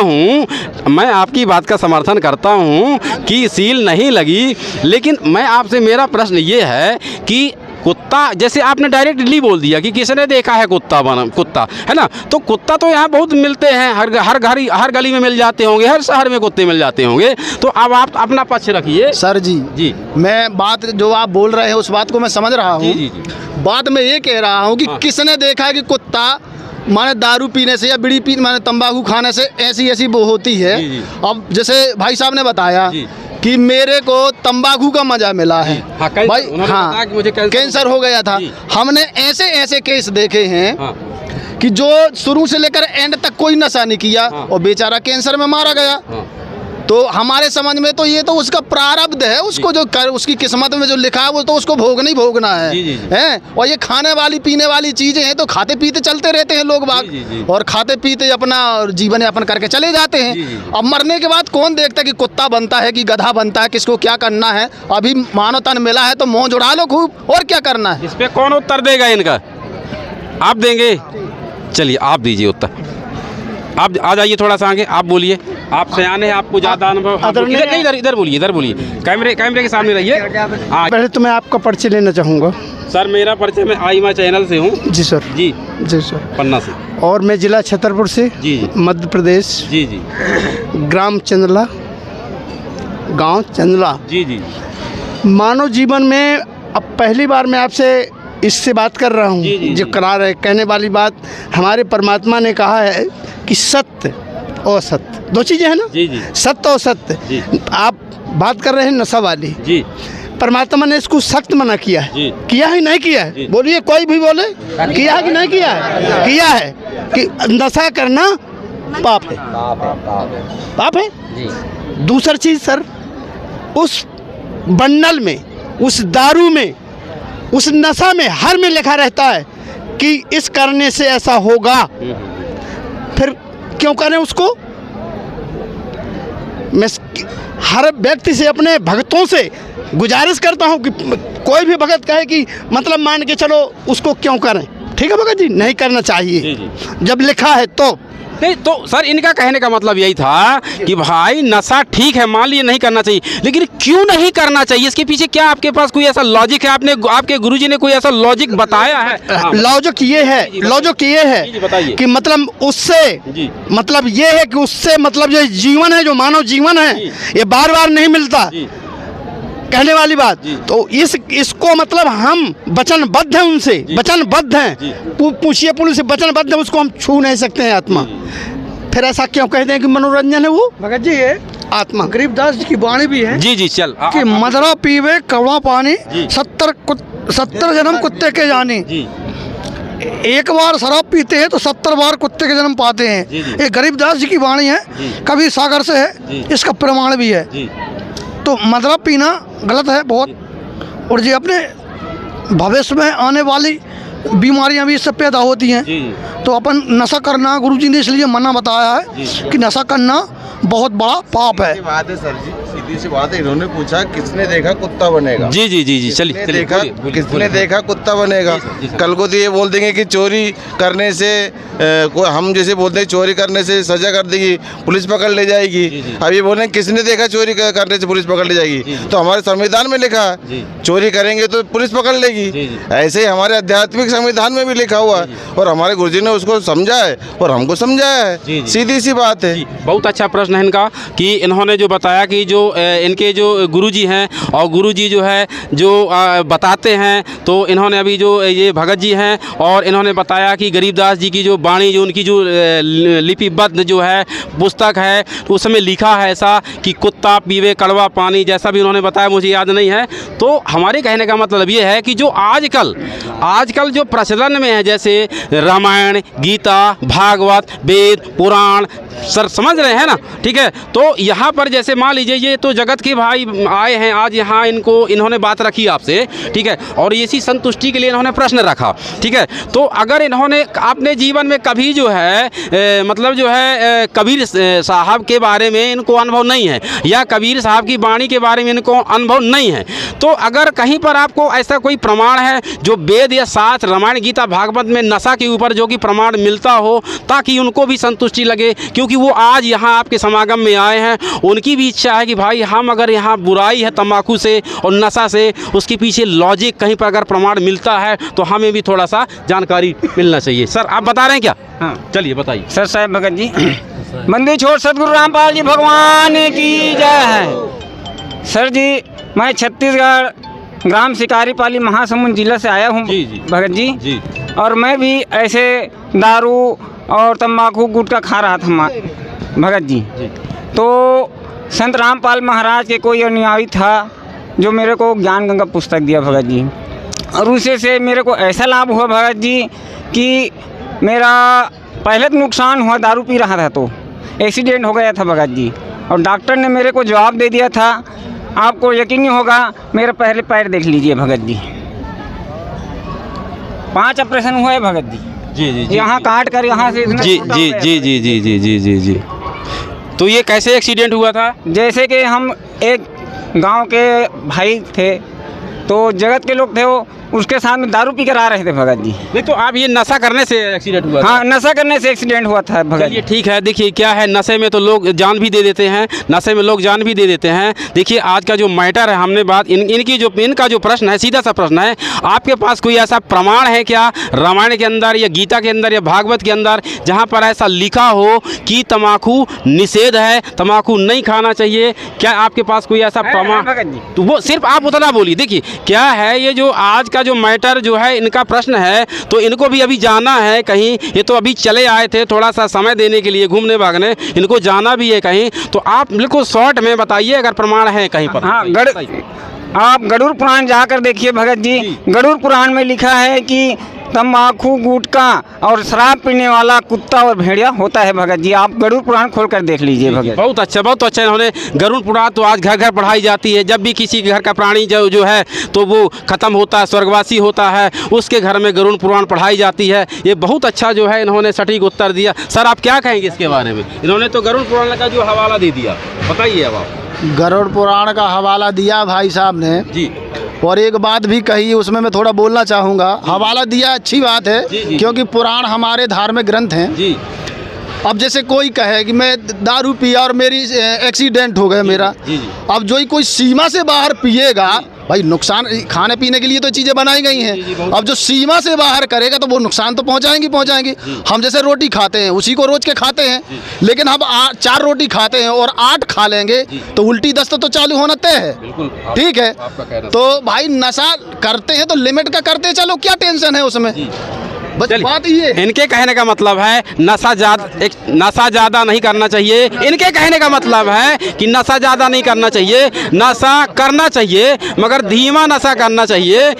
हूँ कि सील नहीं लगी, लेकिन मैं आपसे, मेरा प्रश्न ये है कि कुत्ता, जैसे आपने डायरेक्टली बोल दिया कि किसने देखा है कुत्ता है ना, तो कुत्ता तो यहाँ बहुत मिलते हैं, हर गली में मिल जाते होंगे, हर शहर में कुत्ते मिल जाते होंगे। तो अब आप अपना पक्ष रखिए। सर जी मैं बात जो आप बोल रहे हैं उस बात को मैं समझ रहा हूँ। बात मैं ये कह रहा हूँ कि किसने देखा है कि कुत्ता माने दारू पीने से या बीड़ी पीने माने तंबाकू खाने से ऐसी वो होती है। अब जैसे भाई साहब ने बताया कि मेरे को तंबाकू का मजा मिला है। हाँ, भाई उन्होंने हाँ, बताया कि मुझे कैंसर हो गया था। हमने ऐसे ऐसे केस देखे हैं हाँ, कि जो शुरू से लेकर एंड तक कोई नशा नहीं किया हाँ। और बेचारा कैंसर में मारा गया। हाँ, तो हमारे समझ में तो ये तो उसका प्रारब्ध है, उसको जो कर उसकी किस्मत में जो लिखा है वो तो उसको भोगना ही भोगना है। जी, जी, जी। हैं? और ये खाने वाली पीने वाली चीज़ें हैं तो खाते पीते चलते रहते हैं लोग बाग, जी, जी, जी। और खाते पीते अपना जीवन यापन करके चले जाते हैं। जी, जी। अब मरने के बाद कौन देखता है कि कुत्ता बनता है कि गधा बनता है, किसको क्या करना है। अभी मानव तन मिला है तो मुँह जुड़ा लो खूब, और क्या करना है। इस पे कौन उत्तर देगा इनका? आप देंगे? चलिए आप दीजिए उत्तर। आप आ जाइए थोड़ा सा आगे, आप बोलिए। आप सयाने हैं, आपको ज़्यादा अनुभव। इधर नहीं, इधर बोलिए, इधर बोलिए। कैमरे के सामने रहिए। हाँ पहले तो मैं आपका परिचय लेना चाहूँगा। सर, मेरा परिचय, मैं आईमा चैनल से हूँ। जी सर। जी जी सर। पन्ना से। और मैं जिला छतरपुर से, जी जी मध्य प्रदेश, जी जी ग्राम चंदला, गांव चंदला। जी जी मानव जीवन में अब पहली बार मैं आपसे इससे बात कर रहा हूँ। जी, जी, जो जी। करा रहे कहने वाली बात, हमारे परमात्मा ने कहा है कि सत्य और सत्य दो चीज़ें हैं ना। जी जी सत्य और सत्य। जी। आप बात कर रहे हैं नशा वाली, जी परमात्मा ने इसको सख्त मना किया है। जी। किया है नहीं किया है? जी। बोलिए, कोई भी बोले किया है कि नहीं किया है? किया है कि नशा करना पाप है। पाप है। दूसरी चीज सर, उस बंडल में, उस दारू में, उस नशा में, हर में लिखा रहता है कि इस करने से ऐसा होगा। फिर क्यों करें उसको? मैं हर व्यक्ति से, अपने भक्तों से गुजारिश करता हूं कि कोई भी भगत कहे कि मतलब मान के चलो उसको क्यों करें। ठीक है भगत जी, नहीं करना चाहिए। जी, जी। जब लिखा है तो। नहीं तो सर, इनका कहने का मतलब यही था कि भाई नशा ठीक है, मान लिए नहीं करना चाहिए, लेकिन क्यों नहीं करना चाहिए? इसके पीछे क्या आपके पास कोई ऐसा लॉजिक है? आपके गुरुजी ने कोई ऐसा लॉजिक बताया है? लॉजिक ये है, लॉजिक ये जी, बताइए। है कि मतलब उससे, जी। मतलब ये है कि उससे, मतलब जो जीवन है, जो मानव जीवन है, जी। ये बार बार नहीं मिलता। जी। कहने वाली बात। जी। तो इसको मतलब हम वचनबद्ध हैं उनसे, जी। वचनबद्ध हैं। जी। पूछिए पुलिस से, वचनबद्ध है, उसको हम छू नहीं सकते हैं आत्मा। फिर ऐसा क्यों कहते हैं कि मनोरंजन है वो? भगत जी, ये आत्मा। गरीबदास जी की वाणी भी है जी जी चल कि मदरा पीवे कड़वा पानी, जी। 70 जन्म कुत्ते के जानी। जी एक बार शराब पीते हैं तो 70 बार कुत्ते के जन्म पाते हैं। जी, जी। ये गरीबदास जी की वाणी है, जी। कबीर सागर से है, जी। इसका प्रमाण भी है। जी तो मदरा पीना गलत है बहुत, और जी अपने भविष्य में आने वाली बीमारियां भी इससे पैदा होती हैं। जी तो अपन नशा करना, गुरुजी ने इसलिए मना बताया है कि नशा करना बहुत बड़ा पाप है। बात है सर जी, सीधी सी बात है। इन्होंने पूछा किसने देखा कुत्ता बनेगा। जी जी जी जी चलिए किसने चलिए, देखा, बोलिए, बोलिए, किसने बोलिए। देखा कुत्ता बनेगा। जी, जी। कल को तो ये बोल देंगे कि चोरी करने से कोई, हम जैसे बोलते हैं चोरी करने से सजा कर देगी, पुलिस पकड़ ले जाएगी। जी, जी। अब ये बोल रहे हैं किसने देखा चोरी करने से पुलिस पकड़ ले जी, जाएगी। जी। तो हमारे संविधान में लिखा है जी। चोरी करेंगे तो पुलिस पकड़ लेगी। जी, जी। ऐसे ही हमारे आध्यात्मिक संविधान में भी लिखा हुआ है, और हमारे गुरुजी ने उसको समझा है और हमको समझाया है। जी, जी। सीधी सी बात है। जी, बहुत अच्छा प्रश्न है इनका कि इन्होंने जो बताया कि जो इनके जो गुरुजी हैं, और गुरुजी जो है जो बताते हैं, तो इन्होंने अभी जो ये भगत जी हैं, और इन्होंने बताया कि गरीबदास जी की जो वाणी, जो उनकी जो लिपिबद्ध जो है पुस्तक है, तो उसमें लिखा है ऐसा कि कुत्ता पीवे कड़वा पानी, जैसा भी उन्होंने बताया, मुझे याद नहीं है। तो हमारे कहने का मतलब ये है कि जो आजकल जो प्रचलन में है, जैसे रामायण, गीता, भागवत, वेद, पुराण, सर समझ रहे हैं ना? ठीक है। तो यहाँ पर जैसे मान लीजिए ये तो जगत के भाई आए हैं आज यहाँ, इन्होंने बात रखी आपसे, ठीक है, और इसी संतुष्टि के लिए इन्होंने प्रश्न रखा, ठीक है। तो अगर इन्होंने अपने जीवन में कभी जो है मतलब जो है कबीर साहब के बारे में इनको अनुभव नहीं है, या कबीर साहब की वाणी के बारे में इनको अनुभव नहीं है, तो अगर कहीं पर आपको ऐसा कोई प्रमाण है जो वेद या शास्त्र, रामायण, गीता, भागवत में नशा के ऊपर जो कि प्रमाण मिलता हो, ताकि उनको भी संतुष्टि लगे, क्योंकि वो आज यहाँ आपके समागम में आए हैं, उनकी भी इच्छा है कि भाई हम अगर यहाँ बुराई है तंबाकू से और नशा से, उसके पीछे लॉजिक कहीं पर अगर प्रमाण मिलता है तो हमें भी थोड़ा सा जानकारी मिलना चाहिए। सर आप बता रहे हैं क्या? हाँ चलिए बताइए। सर साहब भगत जी मंदिर छोड़ सतगुरु रामपाल जी भगवान की जय है। सर जी मैं छत्तीसगढ़ ग्राम शिकारीपाली महासमुंद जिला से आया हूँ जी, जी। भगत जी, जी और मैं भी ऐसे दारू और तंबाकू गुटखा खा रहा था भगत जी। तो संत रामपाल महाराज के कोई अनुयायी था जो मेरे को ज्ञान गंगा पुस्तक दिया भगत जी, और उसे से मेरे को ऐसा लाभ हुआ भगत जी कि मेरा पहले तो नुकसान हुआ, दारू पी रहा था तो एक्सीडेंट हो गया था भगत जी, और डॉक्टर ने मेरे को जवाब दे दिया था, आपको यकीन नहीं होगा, मेरा पहले पैर देख लीजिए भगत जी, 5 ऑपरेशन हुआ है भगत जी। जी जी यहाँ काट कर यहाँ से इतना जी छोटा जी हो गया जी जी जी जी जी जी जी। तो ये कैसे एक्सीडेंट हुआ था? जैसे कि हम एक गांव के भाई थे, तो जगत के लोग थे, वो उसके साथ में दारू पी कर आ रहे थे भगत जी। नहीं तो आप ये नशा करने से एक्सीडेंट हुआ था? हाँ, नशा करने से एक्सीडेंट हुआ था भगत जी। चलिए ठीक है, देखिए क्या है, नशे में तो लोग जान भी दे देते हैं, नशे में लोग जान भी दे देते हैं। देखिए आज का जो मैटर है, हमने बात इनका जो प्रश्न है, सीधा सा प्रश्न है, आपके पास कोई ऐसा प्रमाण है क्या रामायण के अंदर या गीता के अंदर या भागवत के अंदर जहाँ पर ऐसा लिखा हो कि तम्बाकू निषेध है, तम्बाकू नहीं खाना चाहिए? क्या आपके पास कोई ऐसा प्रमाण? तो वो सिर्फ आप उतना बोलिए। देखिए क्या है, ये जो आज का जो मैटर जो है, इनका प्रश्न है, तो इनको भी अभी जाना है कहीं, ये तो अभी चले आए थे थोड़ा सा समय देने के लिए घूमने भागने, इनको जाना भी है कहीं, तो आप बिल्कुल शॉर्ट में बताइए अगर प्रमाण है कहीं पर। हाँ, आप गरुड़ पुराण जाकर देखिए भगत जी, गरुड़ पुराण में लिखा है कि तम्बाकू, गुटखा और शराब पीने वाला कुत्ता और भेड़िया होता है भगत जी। आप गरुड़ पुराण खोल कर देख लीजिए भगत। बहुत अच्छा, बहुत अच्छा। इन्होंने गरुड़ पुराण तो आज घर घर पढ़ाई जाती है, जब भी किसी के घर का प्राणी जो है तो वो ख़त्म होता है, स्वर्गवासी होता है, उसके घर में गरुड़ पुराण पढ़ाई जाती है। ये बहुत अच्छा जो है इन्होंने सटीक उत्तर दिया। सर आप क्या कहेंगे इसके बारे में? इन्होंने तो गरुड़ पुराण का जो हवाला दे दिया, बताइए अब आप। गरुड़ पुराण का हवाला दिया भाई साहब ने जी, और एक बात भी कही, उसमें मैं थोड़ा बोलना चाहूँगा। हवाला दिया अच्छी बात है, क्योंकि पुराण हमारे धार्मिक ग्रंथ हैं जी। अब जैसे कोई कहे कि मैं दारू पिया और मेरी एक्सीडेंट हो गया मेरा, अब जो ही कोई सीमा से बाहर पिएगा, भाई नुकसान, खाने पीने के लिए तो चीज़ें बनाई गई हैं, अब जो सीमा से बाहर करेगा तो वो नुकसान तो पहुंचाएंगी। हम जैसे रोटी खाते हैं, उसी को रोज के खाते हैं, लेकिन हम 4 रोटी खाते हैं और 8 खा लेंगे तो उल्टी दस्त तो चालू होना तय है। ठीक है, तो भाई नशा करते हैं तो लिमिट का करते चलो, क्या टेंशन है उसमें। बात ये इनके कहने का मतलब है नशा ज़्यादा नहीं करना चाहिए। इनके कहने का मतलब है कि नशा ज़्यादा नहीं करना चाहिए, नशा करना चाहिए मगर धीमा नशा करना चाहिए।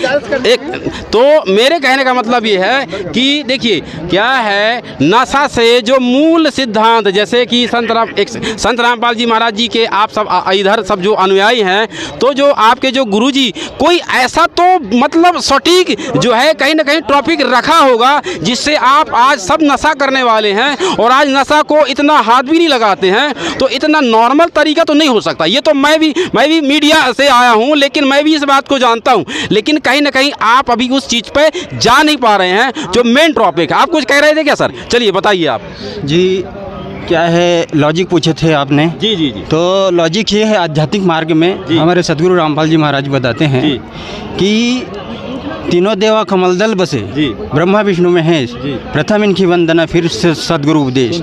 तो मेरे कहने का मतलब ये है कि देखिए क्या है, नशा से जो मूल सिद्धांत, जैसे कि संत रामपाल जी महाराज जी के आप सब इधर सब जो अनुयायी हैं, तो जो आपके जो गुरुजी कोई ऐसा तो मतलब सटीक जो है कहीं ना कहीं टॉपिक रखा होगा जिससे आप आज सब नशा करने वाले हैं और आज नशा को इतना हाथ भी नहीं लगाते हैं, तो इतना नॉर्मल तरीका तो नहीं हो सकता। ये तो मैं भी मीडिया से आया हूँ, लेकिन मैं भी इस बात को जानता हूँ, लेकिन कहीं ना कहीं आप अभी उस चीज़ पे जा नहीं पा रहे हैं जो मेन टॉपिक है। आप कुछ कह रहे थे क्या सर? चलिए बताइए आप जी। क्या है, लॉजिक पूछे थे आपने? जी जी जी। तो लॉजिक ये है, आध्यात्मिक मार्ग में हमारे सदगुरु रामपाल जी महाराज बताते हैं कि तीनों देवा कमलदल बसे, ब्रह्मा विष्णु महेश, प्रथम इनकी वंदना फिर सदगुरु उपदेश।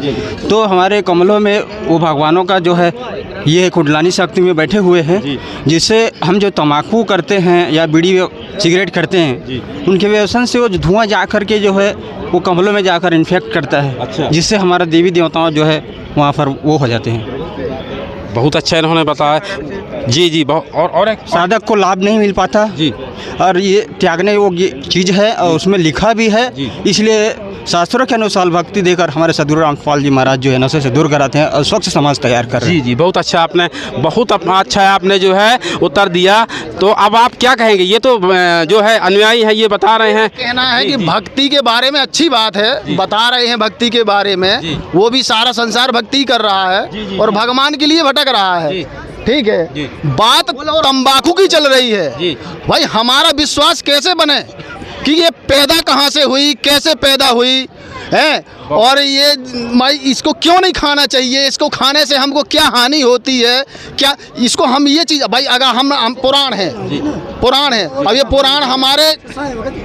तो हमारे कमलों में वो भगवानों का जो है ये कुंडलानी शक्ति में बैठे हुए हैं, जिससे हम जो तम्बाकू करते हैं या बीड़ी सिगरेट करते हैं, उनके व्यसन से वो धुआं जा कर के जो है वो कमलों में जाकर इन्फेक्ट करता है। अच्छा। जिससे हमारा देवी देवताओं जो है वहाँ पर वो हो जाते हैं। बहुत अच्छा इन्होंने बताया जी जी। और एक साधक को लाभ नहीं मिल पाता जी, और ये त्यागने वो चीज़ है और उसमें लिखा भी है, इसलिए शास्त्रों के अनुसार भक्ति देकर हमारे सदगुरु रामपाल जी महाराज जो है नशे से दूर कराते हैं और स्वच्छ समाज तैयार कर रहे हैं। जी जी, बहुत अच्छा आपने, बहुत अच्छा आपने जो है उत्तर दिया। तो अब आप क्या कहेंगे? ये तो जो है अनुयायी है, ये बता रहे हैं, कहना है कि भक्ति के बारे में अच्छी बात है, बता रहे हैं भक्ति के बारे में, वो भी सारा संसार भक्ति कर रहा है और भगवान के लिए भटक रहा है। ठीक है, बात तंबाकू की चल रही है। भाई हमारा विश्वास कैसे बने कि ये पैदा कहाँ से हुई, कैसे पैदा हुई है, और ये इसको क्यों नहीं खाना चाहिए, इसको खाने से हमको क्या हानि होती है, क्या इसको हम ये चीज़, भाई अगर हम पुराण है, अब ये पुराण हमारे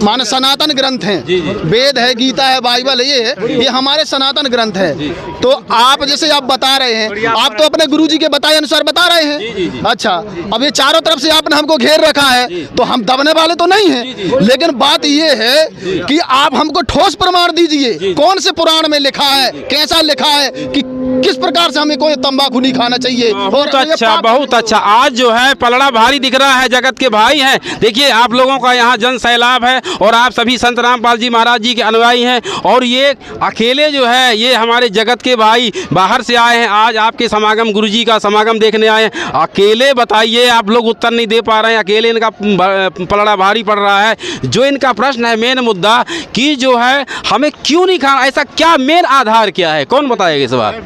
माने सनातन ग्रंथ हैं, वेद है, गीता है, बाइबल है, ये हमारे सनातन ग्रंथ है। तो आप जैसे आप बता रहे हैं, आप तो अपने गुरुजी के बताए अनुसार बता रहे हैं। अच्छा, अब ये चारों तरफ से आपने हमको घेर रखा है, तो हम दबने वाले तो नहीं हैं, लेकिन बात ये है कि आप हमको ठोस प्रमाण दीजिए, कौन से पुराण में लिखा है, कैसा लिखा है कि किस प्रकार से हमें कोई तंबाकू नहीं खाना चाहिए। बहुत अच्छा, बहुत अच्छा। आज जो है पलड़ा भारी दिख रहा है, जगत के भाई हैं। देखिए आप लोगों का यहाँ जन सैलाब है और आप सभी संत रामपाल जी महाराज जी के अनुयायी हैं और ये अकेले जो है ये हमारे जगत के भाई बाहर से आए हैं, आज आपके समागम गुरु जी का समागम देखने आए हैं। अकेले बताइए, आप लोग उत्तर नहीं दे पा रहे हैं, अकेले इनका पलड़ा भारी पड़ रहा है। जो इनका प्रश्न है मेन मुद्दा कि जो है हमें क्यों नहीं खाना, ऐसा क्या मेन आधार क्या है, कौन बताएगा इस बार?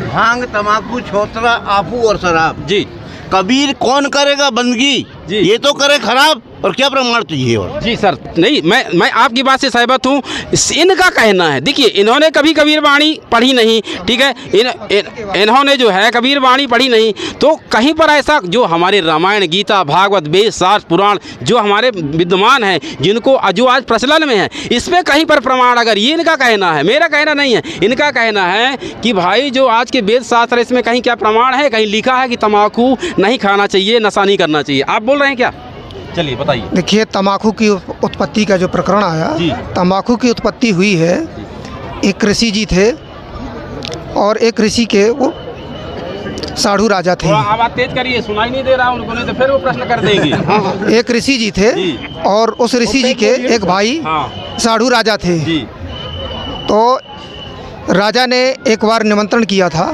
भांग, तम्बाकू, छोतरा, आपू और शराब। जी। कबीर कौन करेगा बंदगी? ये तो करे खराब, और क्या प्रमाण चाहिए? और जी सर, नहीं मैं आपकी बात से सहमत हूँ। इनका कहना है, देखिए इन्होंने कभी कबीर वाणी पढ़ी नहीं, ठीक है, इन्होंने जो है कबीर वाणी पढ़ी नहीं, तो कहीं पर ऐसा जो हमारे रामायण, गीता, भागवत, वेद, शास्त्र, पुराण जो हमारे विद्यमान हैं, जिनको जो आज प्रचलन में है, इसमें कहीं पर प्रमाण, अगर ये इनका कहना है, मेरा कहना नहीं है, इनका कहना है कि भाई जो आज के वेद शास्त्र, इसमें कहीं क्या प्रमाण है, कहीं लिखा है कि तम्बाकू नहीं खाना चाहिए, नशा नहीं करना चाहिए? आप बोल रहे हैं क्या? चलिए बताइए। देखिए तंबाकू की उत्पत्ति का जो प्रकरण आया, तंबाकू की उत्पत्ति हुई है, एक ऋषि जी थे और एक ऋषि के वो साधु राजा थे। आवाज तेज करिए, सुनाई नहीं दे रहा उनको, नहीं तो फिर वो प्रश्न कर देंगे। एक ऋषि जी थे और उस ऋषि जी के एक भाई साधु राजा थे। तो राजा ने एक बार निमंत्रण किया था,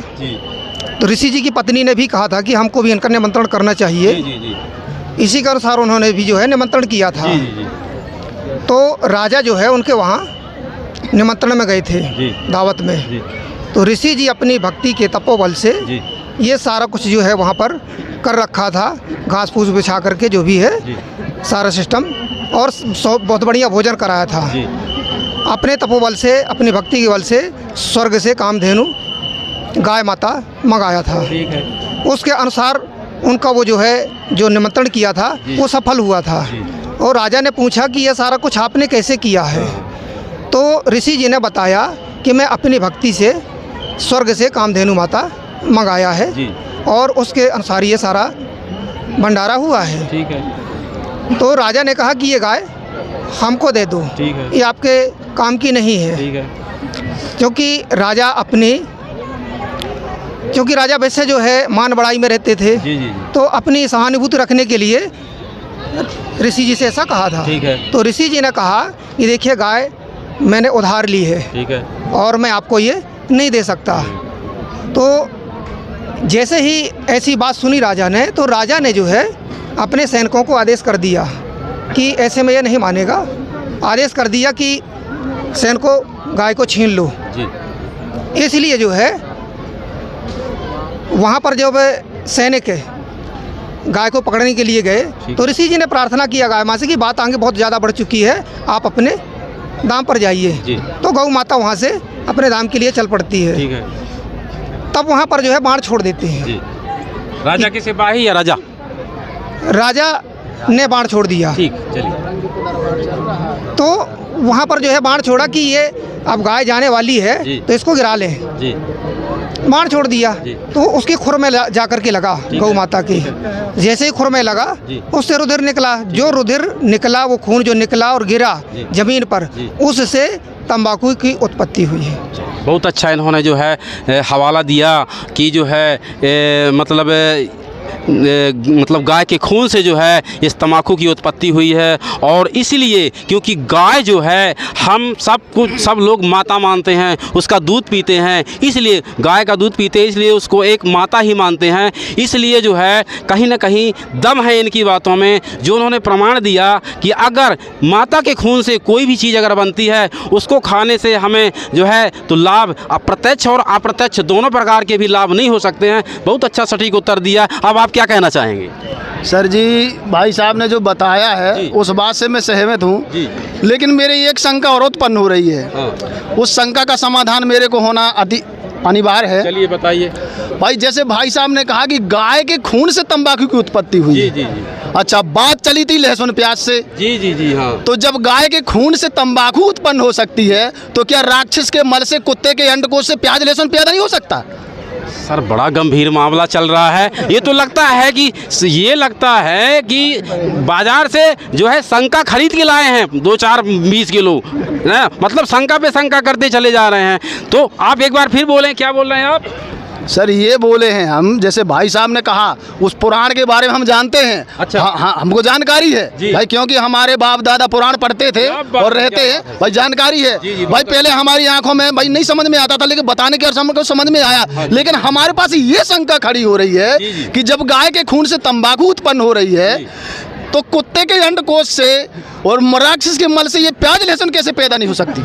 तो ऋषि जी की पत्नी ने भी कहा था कि हमको भी इनका निमंत्रण करना चाहिए। इसी के अनुसार उन्होंने भी जो है निमंत्रण किया था। तो राजा जो है उनके वहाँ निमंत्रण में गए थे, दावत में। तो ऋषि जी अपनी भक्ति के तपोबल से ये सारा कुछ जो है वहाँ पर कर रखा था, घास फूस बिछा करके जो भी है सारा सिस्टम, और बहुत बढ़िया भोजन कराया था। अपने तपोबल से, अपनी भक्ति के बल से स्वर्ग से कामधेनु गाय माता मंगाया था। उसके अनुसार उनका वो जो है जो निमंत्रण किया था वो सफल हुआ था। और राजा ने पूछा कि ये सारा कुछ आपने कैसे किया है? तो ऋषि जी ने बताया कि मैं अपनी भक्ति से स्वर्ग से कामधेनु माता मंगाया है और उसके अनुसार ये सारा भंडारा हुआ है। ठीक है। तो राजा ने कहा कि ये गाय हमको दे दो, ये आपके काम की नहीं है। ठीक है। क्योंकि राजा वैसे जो है मान बड़ाई में रहते थे, तो अपनी सहानुभूति रखने के लिए ऋषि जी से ऐसा कहा था। ठीक है। तो ऋषि जी ने कहा कि देखिए गाय मैंने उधार ली है, ठीक है, और मैं आपको ये नहीं दे सकता। तो जैसे ही ऐसी बात सुनी राजा ने, तो राजा ने जो है अपने सैनिकों को आदेश कर दिया कि ऐसे में ये नहीं मानेगा। आदेश कर दिया कि सैनिकों गाय को छीन लो। इसलिए जो है वहाँ पर जब सैनिक गाय को पकड़ने के लिए गए, तो ऋषि जी ने प्रार्थना किया गाय माँ से कि बात आगे बहुत ज़्यादा बढ़ चुकी है, आप अपने दाम पर जाइए। तो गौ माता वहाँ से अपने दाम के लिए चल पड़ती है। ठीक है। तब वहाँ पर जो है बाण छोड़ देते हैं। राजा के सिपाही या राजा? राजा ने बाण छोड़ दिया। ठीक, चलिए। तो वहाँ पर जो है बाण छोड़ा कि ये अब गाय जाने वाली है तो इसको गिरा लें। बाण छोड़ दिया तो उसकी खुर में जा कर के लगा गौ माता की। जैसे ही खुर में लगा उससे रुधिर निकला। जो रुधिर निकला, वो खून जो निकला और गिरा जमीन पर, उससे तंबाकू की उत्पत्ति हुई है। बहुत अच्छा इन्होंने जो है हवाला दिया कि जो है मतलब गाय के खून से जो है इस तम्बाकू की उत्पत्ति हुई है। और इसलिए क्योंकि गाय जो है हम सब लोग माता मानते हैं, उसका दूध पीते हैं, इसलिए गाय का दूध पीते हैं, इसलिए उसको एक माता ही मानते हैं। इसलिए जो है कहीं ना कहीं दम है इनकी बातों में, जो उन्होंने प्रमाण दिया कि अगर माता के खून से कोई भी चीज़ अगर बनती है, उसको खाने से हमें जो है तो लाभ अप्रत्यक्ष और अप्रत्यक्ष दोनों प्रकार के भी लाभ नहीं हो सकते हैं। बहुत अच्छा सटीक उत्तर दिया। अब आप क्या कहना चाहेंगे? सर जी, भाई साहब ने जो बताया है उस बात से मैं सहमत हूँ, लेकिन मेरी एक शंका और उत्पन्न हो रही है। उस शंका का समाधान मेरे को होना अनिवार्य है। चलिए बताइए। भाई जैसे भाई साहब ने कहा कि गाय के खून से तंबाकू की उत्पत्ति हुई है। अच्छा, बात चली थी लहसुन प्याज से। जी हाँ। तो जब गाय के खून से तंबाकू उत्पन्न हो सकती है, तो क्या राक्षस के मल से, कुत्ते के अंडकोश से प्याज लहसुन पैदा नहीं हो सकता? सर बड़ा गंभीर मामला चल रहा है। ये तो लगता है कि बाजार से जो है शंका खरीद के लाए हैं 2-4-20 किलो ना, मतलब शंका पे शंका करते चले जा रहे हैं। तो आप एक बार फिर बोलें, क्या बोल रहे हैं आप? सर ये बोले हैं हम, जैसे भाई साहब ने कहा उस पुराण के बारे में हम जानते हैं। अच्छा। हाँ, हमको जानकारी है भाई, क्योंकि हमारे बाप दादा पुराण पढ़ते थे और रहते हैं भाई, जानकारी है भाई। पहले हमारी आंखों में भाई नहीं समझ में आता था, लेकिन बताने के हमको समझ में आया। लेकिन हमारे पास ये शंका खड़ी हो रही है कि जब गाय के खून से तंबाकू उत्पन्न हो रही है तो कुत्ते के अंडकोश से और राक्षस के मल से ये प्याज लहसुन कैसे पैदा नहीं हो सकती?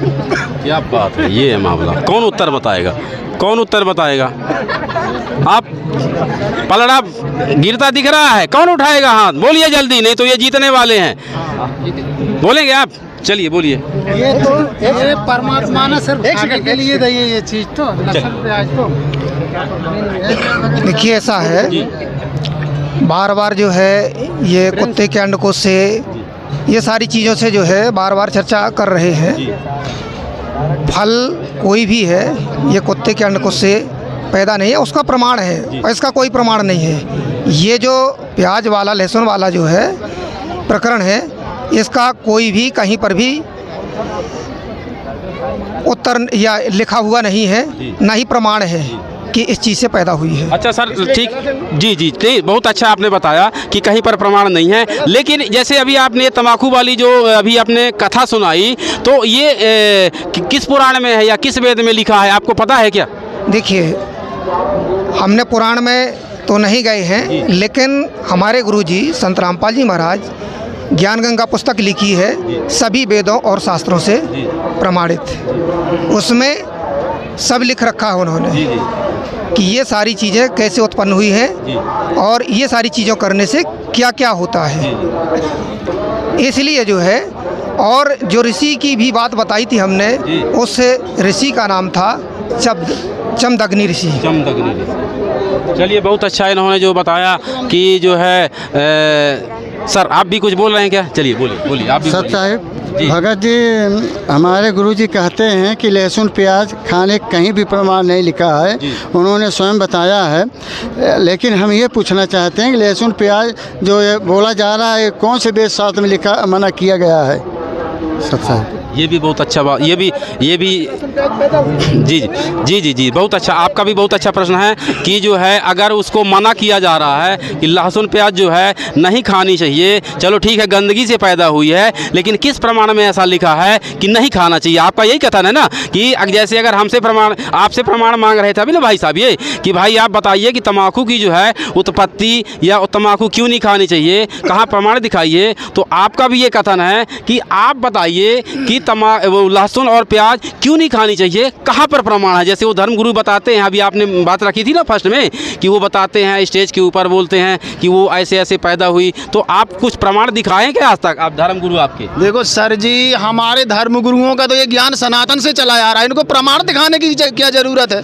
क्या बात है, ये है मामला। कौन उत्तर बताएगा? आप पलड़ा गिरता दिख रहा है, कौन उठाएगा हाथ? बोलिए जल्दी, नहीं तो ये जीतने वाले हैं। बोलेंगे आप? चलिए बोलिए। ये परमात्मा ने सिर्फ खाने के लिए दी ये चीज़, तो लहसुन प्याज तो देखिए ऐसा है, बार बार जो है ये कुत्ते के अंडकोश से, ये सारी चीज़ों से जो है बार बार चर्चा कर रहे हैं। फल कोई भी है ये कुत्ते के अंडकोश से पैदा नहीं है, उसका प्रमाण है और इसका कोई प्रमाण नहीं है। ये जो प्याज वाला लहसुन वाला जो है प्रकरण है, इसका कोई भी कहीं पर भी उत्तर या लिखा हुआ नहीं है, ना ही प्रमाण है कि इस चीज़ से पैदा हुई है। अच्छा सर, ठीक, जी, बहुत अच्छा आपने बताया कि कहीं पर प्रमाण नहीं है। लेकिन जैसे अभी आपने तंबाकू वाली जो अभी आपने कथा सुनाई, तो ये किस पुराण में है या किस वेद में लिखा है, आपको पता है क्या? देखिए, हमने पुराण में तो नहीं गए हैं, लेकिन हमारे गुरुजी संत रामपाल जी महाराज ज्ञान गंगा पुस्तक लिखी है, सभी वेदों और शास्त्रों से प्रमाणित। उसमें सब लिख रखा है उन्होंने कि ये सारी चीज़ें कैसे उत्पन्न हुई हैं और ये सारी चीज़ों करने से क्या क्या होता है। इसलिए जो है, और जो ऋषि की भी बात बताई थी हमने, उस ऋषि का नाम था चमदग्नि ऋषि। चलिए, बहुत अच्छा इन्होंने जो बताया कि जो है सर आप भी कुछ बोल रहे हैं क्या? चलिए बोलिए आप भी। सर साहब, भगत जी हमारे गुरुजी कहते हैं कि लहसुन प्याज खाने कहीं भी प्रमाण नहीं लिखा है, उन्होंने स्वयं बताया है। लेकिन हम ये पूछना चाहते हैं कि लहसुन प्याज जो ये बोला जा रहा है, कौन से वेद शास्त्र में लिखा मना किया गया है? सर साहब, ये भी बहुत अच्छा बात, ये भी जी बहुत अच्छा, आपका भी बहुत अच्छा प्रश्न है कि जो है अगर उसको मना किया जा रहा है कि लहसुन प्याज जो है नहीं खानी चाहिए, चलो ठीक है गंदगी से पैदा हुई है, लेकिन किस प्रमाण में ऐसा लिखा है कि नहीं खाना चाहिए? आपका यही कथन है ना कि जैसे अगर हमसे प्रमाण, आपसे प्रमाण मांग रहे थे अभी ना भाई साहब, ये कि भाई आप बताइए कि तम्बाकू की जो है उत्पत्ति या तम्बाकू क्यों नहीं खानी चाहिए, कहाँ प्रमाण दिखाइए। तो आपका भी ये कथन है कि आप बताइए कि लहसुन और प्याज क्यों नहीं खानी चाहिए, कहाँ पर प्रमाण है? जैसे वो धर्मगुरु बताते हैं, अभी आपने बात रखी थी ना फर्स्ट में कि वो बताते हैं स्टेज के ऊपर बोलते हैं कि वो ऐसे ऐसे पैदा हुई, तो आप कुछ प्रमाण दिखाएं क्या आज तक आप धर्मगुरु आपके? देखो सर जी, हमारे धर्मगुरुओं का तो ये ज्ञान सनातन से चला आ रहा है, इनको प्रमाण दिखाने की क्या जरूरत है?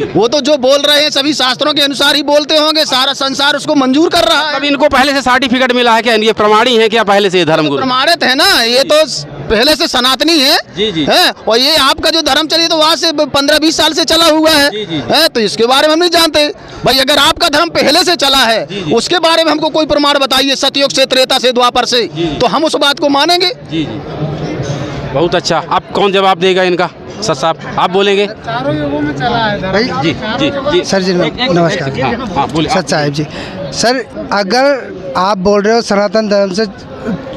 वो तो जो बोल रहे हैं सभी शास्त्रों के अनुसार ही बोलते होंगे, सारा संसार उसको मंजूर कर रहा है। अब इनको पहले से सर्टिफिकेट मिला है क्या? ये प्रमाणी है क्या पहले से धर्मगुरु? प्रमाणित है ना, ये तो पहले से सनातनी है। है और ये आपका जो धर्म चलिए तो वहाँ से 15-20 साल से चला हुआ है। तो इसके बारे में हम नहीं जानते भाई। अगर आपका धर्म पहले से चला है, उसके बारे में हमको कोई प्रमाण बताइए, सतयुग से, त्रेता से, द्वापर से, तो हम उस बात को मानेंगे। बहुत अच्छा। अब कौन जवाब देगा इनका? सर साहब आप बोलेंगे? चारों युगों में चला है भाई। जी। सर जी नमस्कार। हाँ बोलिए सर साहब जी। सर अगर आप बोल रहे हो सनातन धर्म से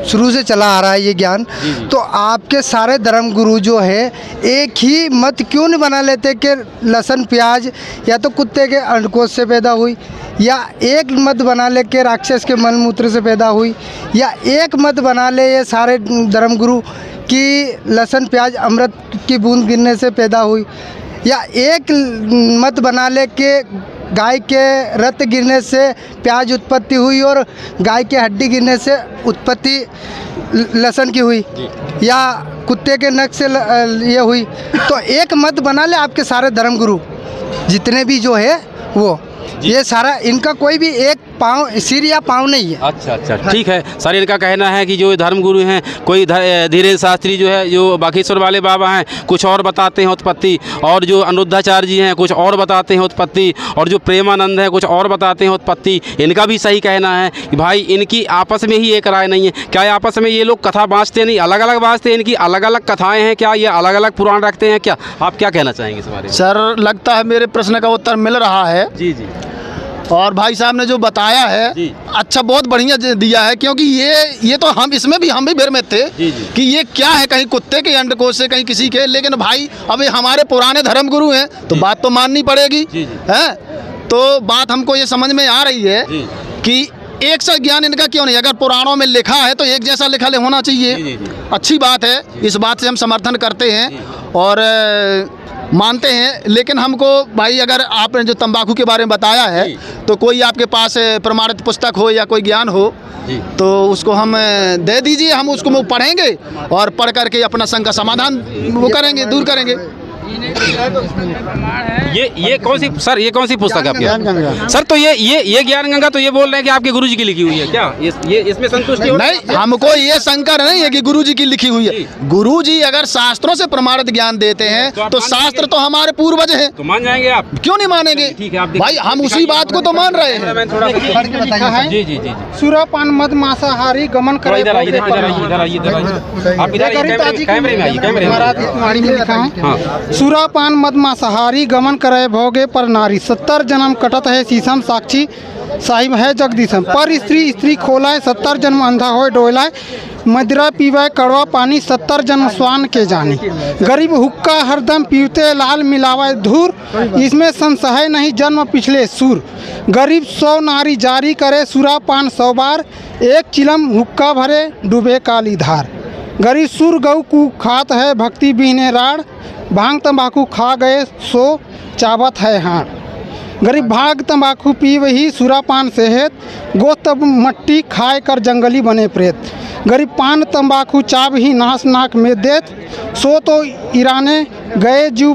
शुरू से चला आ रहा है ये ज्ञान, तो आपके सारे धर्म गुरु जो है एक ही मत क्यों नहीं बना लेते कि लहसुन प्याज या तो कुत्ते के अंडकोश से पैदा हुई, या एक मत बना ले के राक्षस के मलमूत्र से पैदा हुई, या एक मत बना ले ये सारे धर्म गुरु कि लहसुन प्याज अमृत की बूंद गिरने से पैदा हुई, या एक मत बना ले के गाय के रक्त गिरने से प्याज उत्पत्ति हुई और गाय के हड्डी गिरने से उत्पत्ति लहसुन की हुई, या कुत्ते के नख से ये हुई। तो एक मत बना ले आपके सारे धर्मगुरु जितने भी जो है वो, ये सारा इनका कोई भी एक पाँव सिर या पाँव नहीं है। अच्छा अच्छा, ठीक है सर। इनका कहना है कि जो धर्मगुरु हैं, कोई धीरेन्द्र शास्त्री जो है, जो बागेश्वर वाले बाबा हैं, कुछ और बताते हैं उत्पत्ति, और जो अनिरुद्धाचार्य जी हैं कुछ और बताते हैं उत्पत्ति, और जो प्रेमानंद है कुछ और बताते हैं उत्पत्ति। इनका भी सही कहना है कि भाई इनकी आपस में ही एक राय नहीं है। क्या आपस में ये लोग कथा बाँचते नहीं, अलग अलग बाँचते हैं? इनकी अलग अलग कथाएँ हैं क्या? ये अलग अलग पुराण रखते हैं क्या? आप क्या कहना चाहेंगे इस बारे में? सर लगता है मेरे प्रश्न का उत्तर मिल रहा है। जी जी। और भाई साहब ने जो बताया है अच्छा, बहुत बढ़िया दिया है, क्योंकि ये तो हम भी भ्रम में थे कि ये क्या है, कहीं कुत्ते के अंडकोश से, कहीं किसी के। लेकिन भाई अब ये हमारे पुराने धर्मगुरु हैं तो बात तो माननी पड़ेगी है। तो बात हमको ये समझ में आ रही है कि एक सा ज्ञान इनका क्यों नहीं? अगर पुराणों में लिखा है तो एक जैसा लिखा होना चाहिए। अच्छी बात है, इस बात से हम समर्थन करते हैं और मानते हैं। लेकिन हमको भाई, अगर आपने जो तंबाकू के बारे में बताया है तो कोई आपके पास प्रमाणित पुस्तक हो या कोई ज्ञान हो तो उसको हम दे दीजिए, हम उसको पढ़ेंगे और पढ़ करके अपना संघ का समाधान वो करेंगे, दूर करेंगे। ये कौन सी सर, ये कौन सी पुस्तक है आपकी? सर तो ये ज्ञान गंगा तो ये बोल रहे हैं कि आपके गुरुजी की लिखी हुई है क्या? ये इसमें संतुष्टि हो? नहीं, हमको ये शंकर नहीं है कि गुरुजी की लिखी हुई है। गुरुजी अगर शास्त्रों से प्रमाणित ज्ञान देते हैं तो शास्त्र तो हमारे पूर्वज हैं, तो मान जाएंगे आप? क्यों नहीं मानेंगे? ठीक है, आप भाई हम उसी बात को तो मान रहे हैं। जी जी जी। सुरापान मद मांसाहारी गमन करे। इधर आइए, आप इधर कैमरे में आइए, कैमरे में लिखा है सुरापान मद मांसाहारी गमन करे भोगे पर नारी 70 जन्म कटत है शीशम साक्षी साहिब है जगदीशम पर स्त्री खोलाए 70 जन्म अंधा होए डोलाए मदिरा पीवाए कड़वा पानी 70 जन्म स्वान के जानी गरीब हुक्का हरदम पीते लाल मिलावाए धूर इसमें संशय नहीं जन्म पिछले सूर गरीब 100 नारी जारी करे सुरापान 100 बार एक चिलम हुक्का भरे डूबे काली धार गरीब सुर गऊ कु खात है भक्ति बीने राड़ भांग तंबाकू खा गए सो चावत है हाड़ गरीब भाग तंबाकू पी वही सुरापान सेहत गोस्त मट्टी खाए कर जंगली बने प्रेत गरीब पान तंबाकू चाब ही नाश नाक में देत सो तो ईराने गए जीव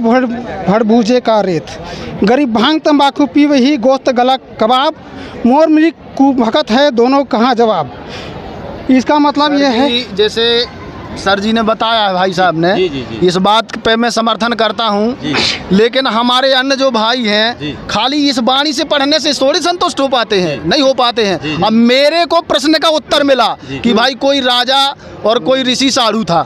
भड़बूझे का रेत गरीब भांग तंबाकू पी वही गोस्त गला कबाब मोर मृग कु भगत है दोनों कहाँ जवाब। इसका मतलब यह है, जैसे सर जी ने बताया है, भाई साहब ने, इस बात पे मैं समर्थन करता हूँ। लेकिन हमारे अन्य जो भाई हैं खाली इस वाणी से पढ़ने से थोड़ी संतुष्ट हो पाते हैं, नहीं हो पाते हैं। अब मेरे को प्रश्न का उत्तर मिला कि भाई कोई राजा और कोई ऋषि साधु था,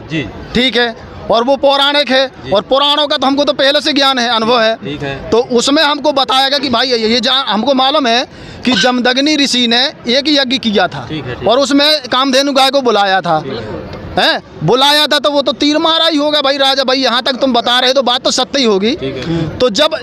ठीक है, और वो पौराणिक है और पुराणों का तो हमको तो पहले से ज्ञान है, अनुभव है। तो उसमें हमको बताएगा कि भाई ये हमको मालूम है कि जमदग्नि ऋषि ने एक यज्ञ किया था और उसमें कामधेनु गाय को बुलाया था, बुलाया था, तो वो तो तीर मारा ही होगा भाई राजा। भाई यहाँ तक तुम बता रहे तो बात तो सत्य ही होगी। तो जब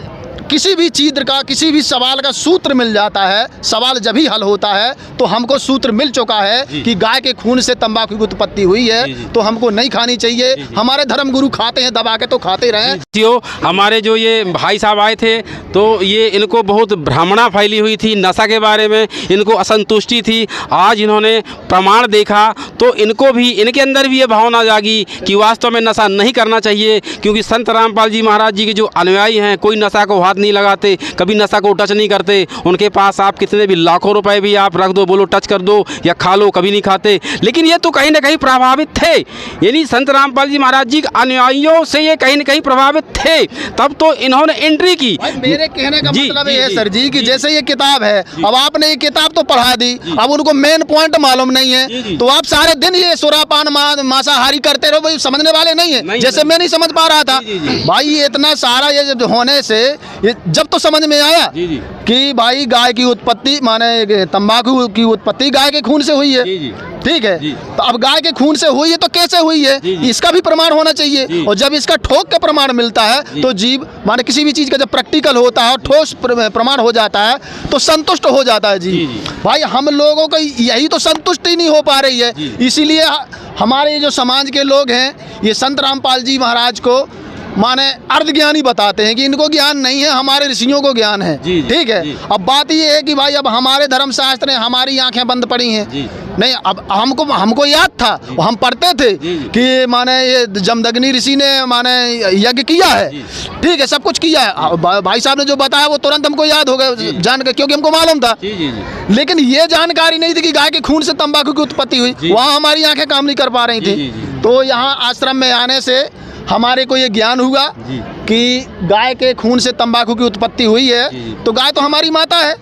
किसी भी चीज का, किसी भी सवाल का सूत्र मिल जाता है, सवाल जब ही हल होता है, तो हमको सूत्र मिल चुका है कि गाय के खून से तंबाकू की उत्पत्ति हुई है, तो हमको नहीं खानी चाहिए। हमारे धर्म गुरु खाते हैं, दबा के तो खाते रहे। हमारे जो ये भाई साहब आए थे तो ये इनको बहुत भ्रमणा फैली हुई थी, नशा के बारे में इनको असंतुष्टि थी। आज इन्होंने प्रमाण देखा तो इनको भी, इनके अंदर भी ये भावना जागी कि वास्तव में नशा नहीं करना चाहिए, क्योंकि संत रामपाल जी महाराज जी के जो अनुयायी हैं कोई नशा को हाथ नहीं लगाते, कभी नशा को टच नहीं करते। उनके पास आप कितने भी लाखों रुपए भी आप रख दो, बोलो टच कर दो या खा लो, कभी नहीं खाते। लेकिन ये तो कहीं ना कहीं प्रभावित थे, यानी संत रामपाल जी महाराज जी के अनुयायियों से ये कहीं ना कहीं प्रभावित थे, तब तो इन्होंने एंट्री की। मेरे कहने का मतलब ये है सर जी कि जैसे ये किताब है, अब आपने ये किताब तो पढ़ा दी, अब उनको मेन पॉइंट मालूम नहीं है, तो आप सारे दिन ये सुरापान मांसाहारी करते रहो, भाई समझने वाले नहीं है। जैसे मैं नहीं समझ पा रहा था भाई, ये इतना सारा ये होने से जब तो समझ में आया कि भाई गाय की उत्पत्ति, माने तंबाकू की उत्पत्ति गाय के खून से हुई है, ठीक है। तो अब गाय के खून से हुई है तो कैसे हुई है, इसका भी प्रमाण होना चाहिए। और जब इसका ठोक का प्रमाण मिलता है तो जीव, माने किसी भी चीज का जब प्रैक्टिकल होता है, ठोस प्रमाण हो जाता है तो संतुष्ट हो जाता है जी। भाई हम लोगों को यही तो संतुष्टि नहीं हो पा रही है, इसीलिए हमारे जो समाज के लोग हैं ये संत रामपाल जी महाराज को माने अर्धज्ञानी बताते हैं कि इनको ज्ञान नहीं है, हमारे ऋषियों को ज्ञान है। ठीक है। अब बात ये है कि भाई अब हमारे धर्मशास्त्र हैं, हमारी आंखें बंद पड़ी हैं। नहीं, अब हमको याद था, हम पढ़ते थे कि माने ये जमदग्नि ऋषि ने माने यज्ञ किया है। ठीक है, सब कुछ किया है। भाई साहब ने जो बताया वो तुरंत हमको याद हो गया जान के, क्योंकि हमको मालूम था। लेकिन ये जानकारी नहीं थी कि गाय के खून से तंबाकू की उत्पत्ति हुई। वहाँ हमारी आंखें काम नहीं कर पा रही थी। तो यहाँ आश्रम में आने से हमारे को ये ज्ञान हुआ कि गाय के खून से तंबाकू की उत्पत्ति हुई है। तो गाय तो हमारी माता है।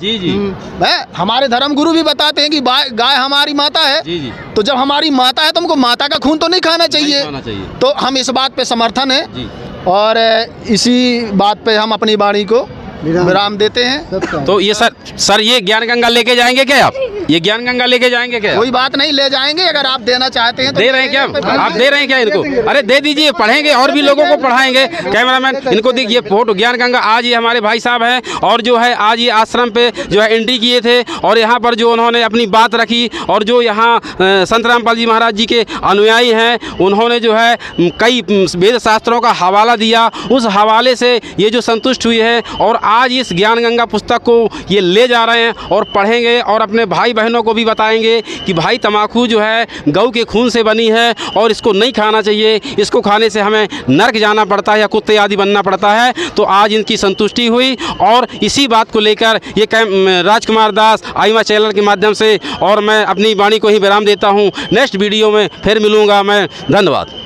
है, हमारे धर्म गुरु भी बताते हैं कि गाय हमारी माता है। तो जब हमारी माता है तो हमको माता का खून तो नहीं खाना चाहिए। तो हम इस बात पे समर्थन है और इसी बात पे हम अपनी वाणी को विराम देते हैं। तो ये सर ये ज्ञान गंगा लेके जाएंगे क्या आप? ये ज्ञान गंगा लेके जाएंगे क्या? कोई बात नहीं, ले जाएंगे। अगर आप देना चाहते हैं तो दे रहे हैं क्या आप? दे रहे हैं क्या इनको? अरे दे दीजिए, पढ़ेंगे और भी लोगों को पढ़ाएंगे। कैमरामैन इनको देखिए फोटो। ज्ञान गंगा आज ये हमारे भाई साहब हैं और जो है आज ये आश्रम पे जो है एंट्री किए थे और यहाँ पर जो उन्होंने अपनी बात रखी और जो यहाँ संत रामपाल जी महाराज जी के अनुयायी हैं उन्होंने जो है कई वेद शास्त्रों का हवाला दिया। उस हवाले से ये जो संतुष्ट हुई है और आज इस ज्ञान गंगा पुस्तक को ये ले जा रहे हैं और पढ़ेंगे और अपने भाई बहनों को भी बताएंगे कि भाई तम्बाकू जो है गऊ के खून से बनी है और इसको नहीं खाना चाहिए। इसको खाने से हमें नर्क जाना पड़ता है या कुत्ते आदि बनना पड़ता है। तो आज इनकी संतुष्टि हुई और इसी बात को लेकर ये राजकुमार दास आईमा चैनल के माध्यम से और मैं अपनी वाणी को ही विराम देता हूँ। नेक्स्ट वीडियो में फिर मिलूँगा मैं। धन्यवाद।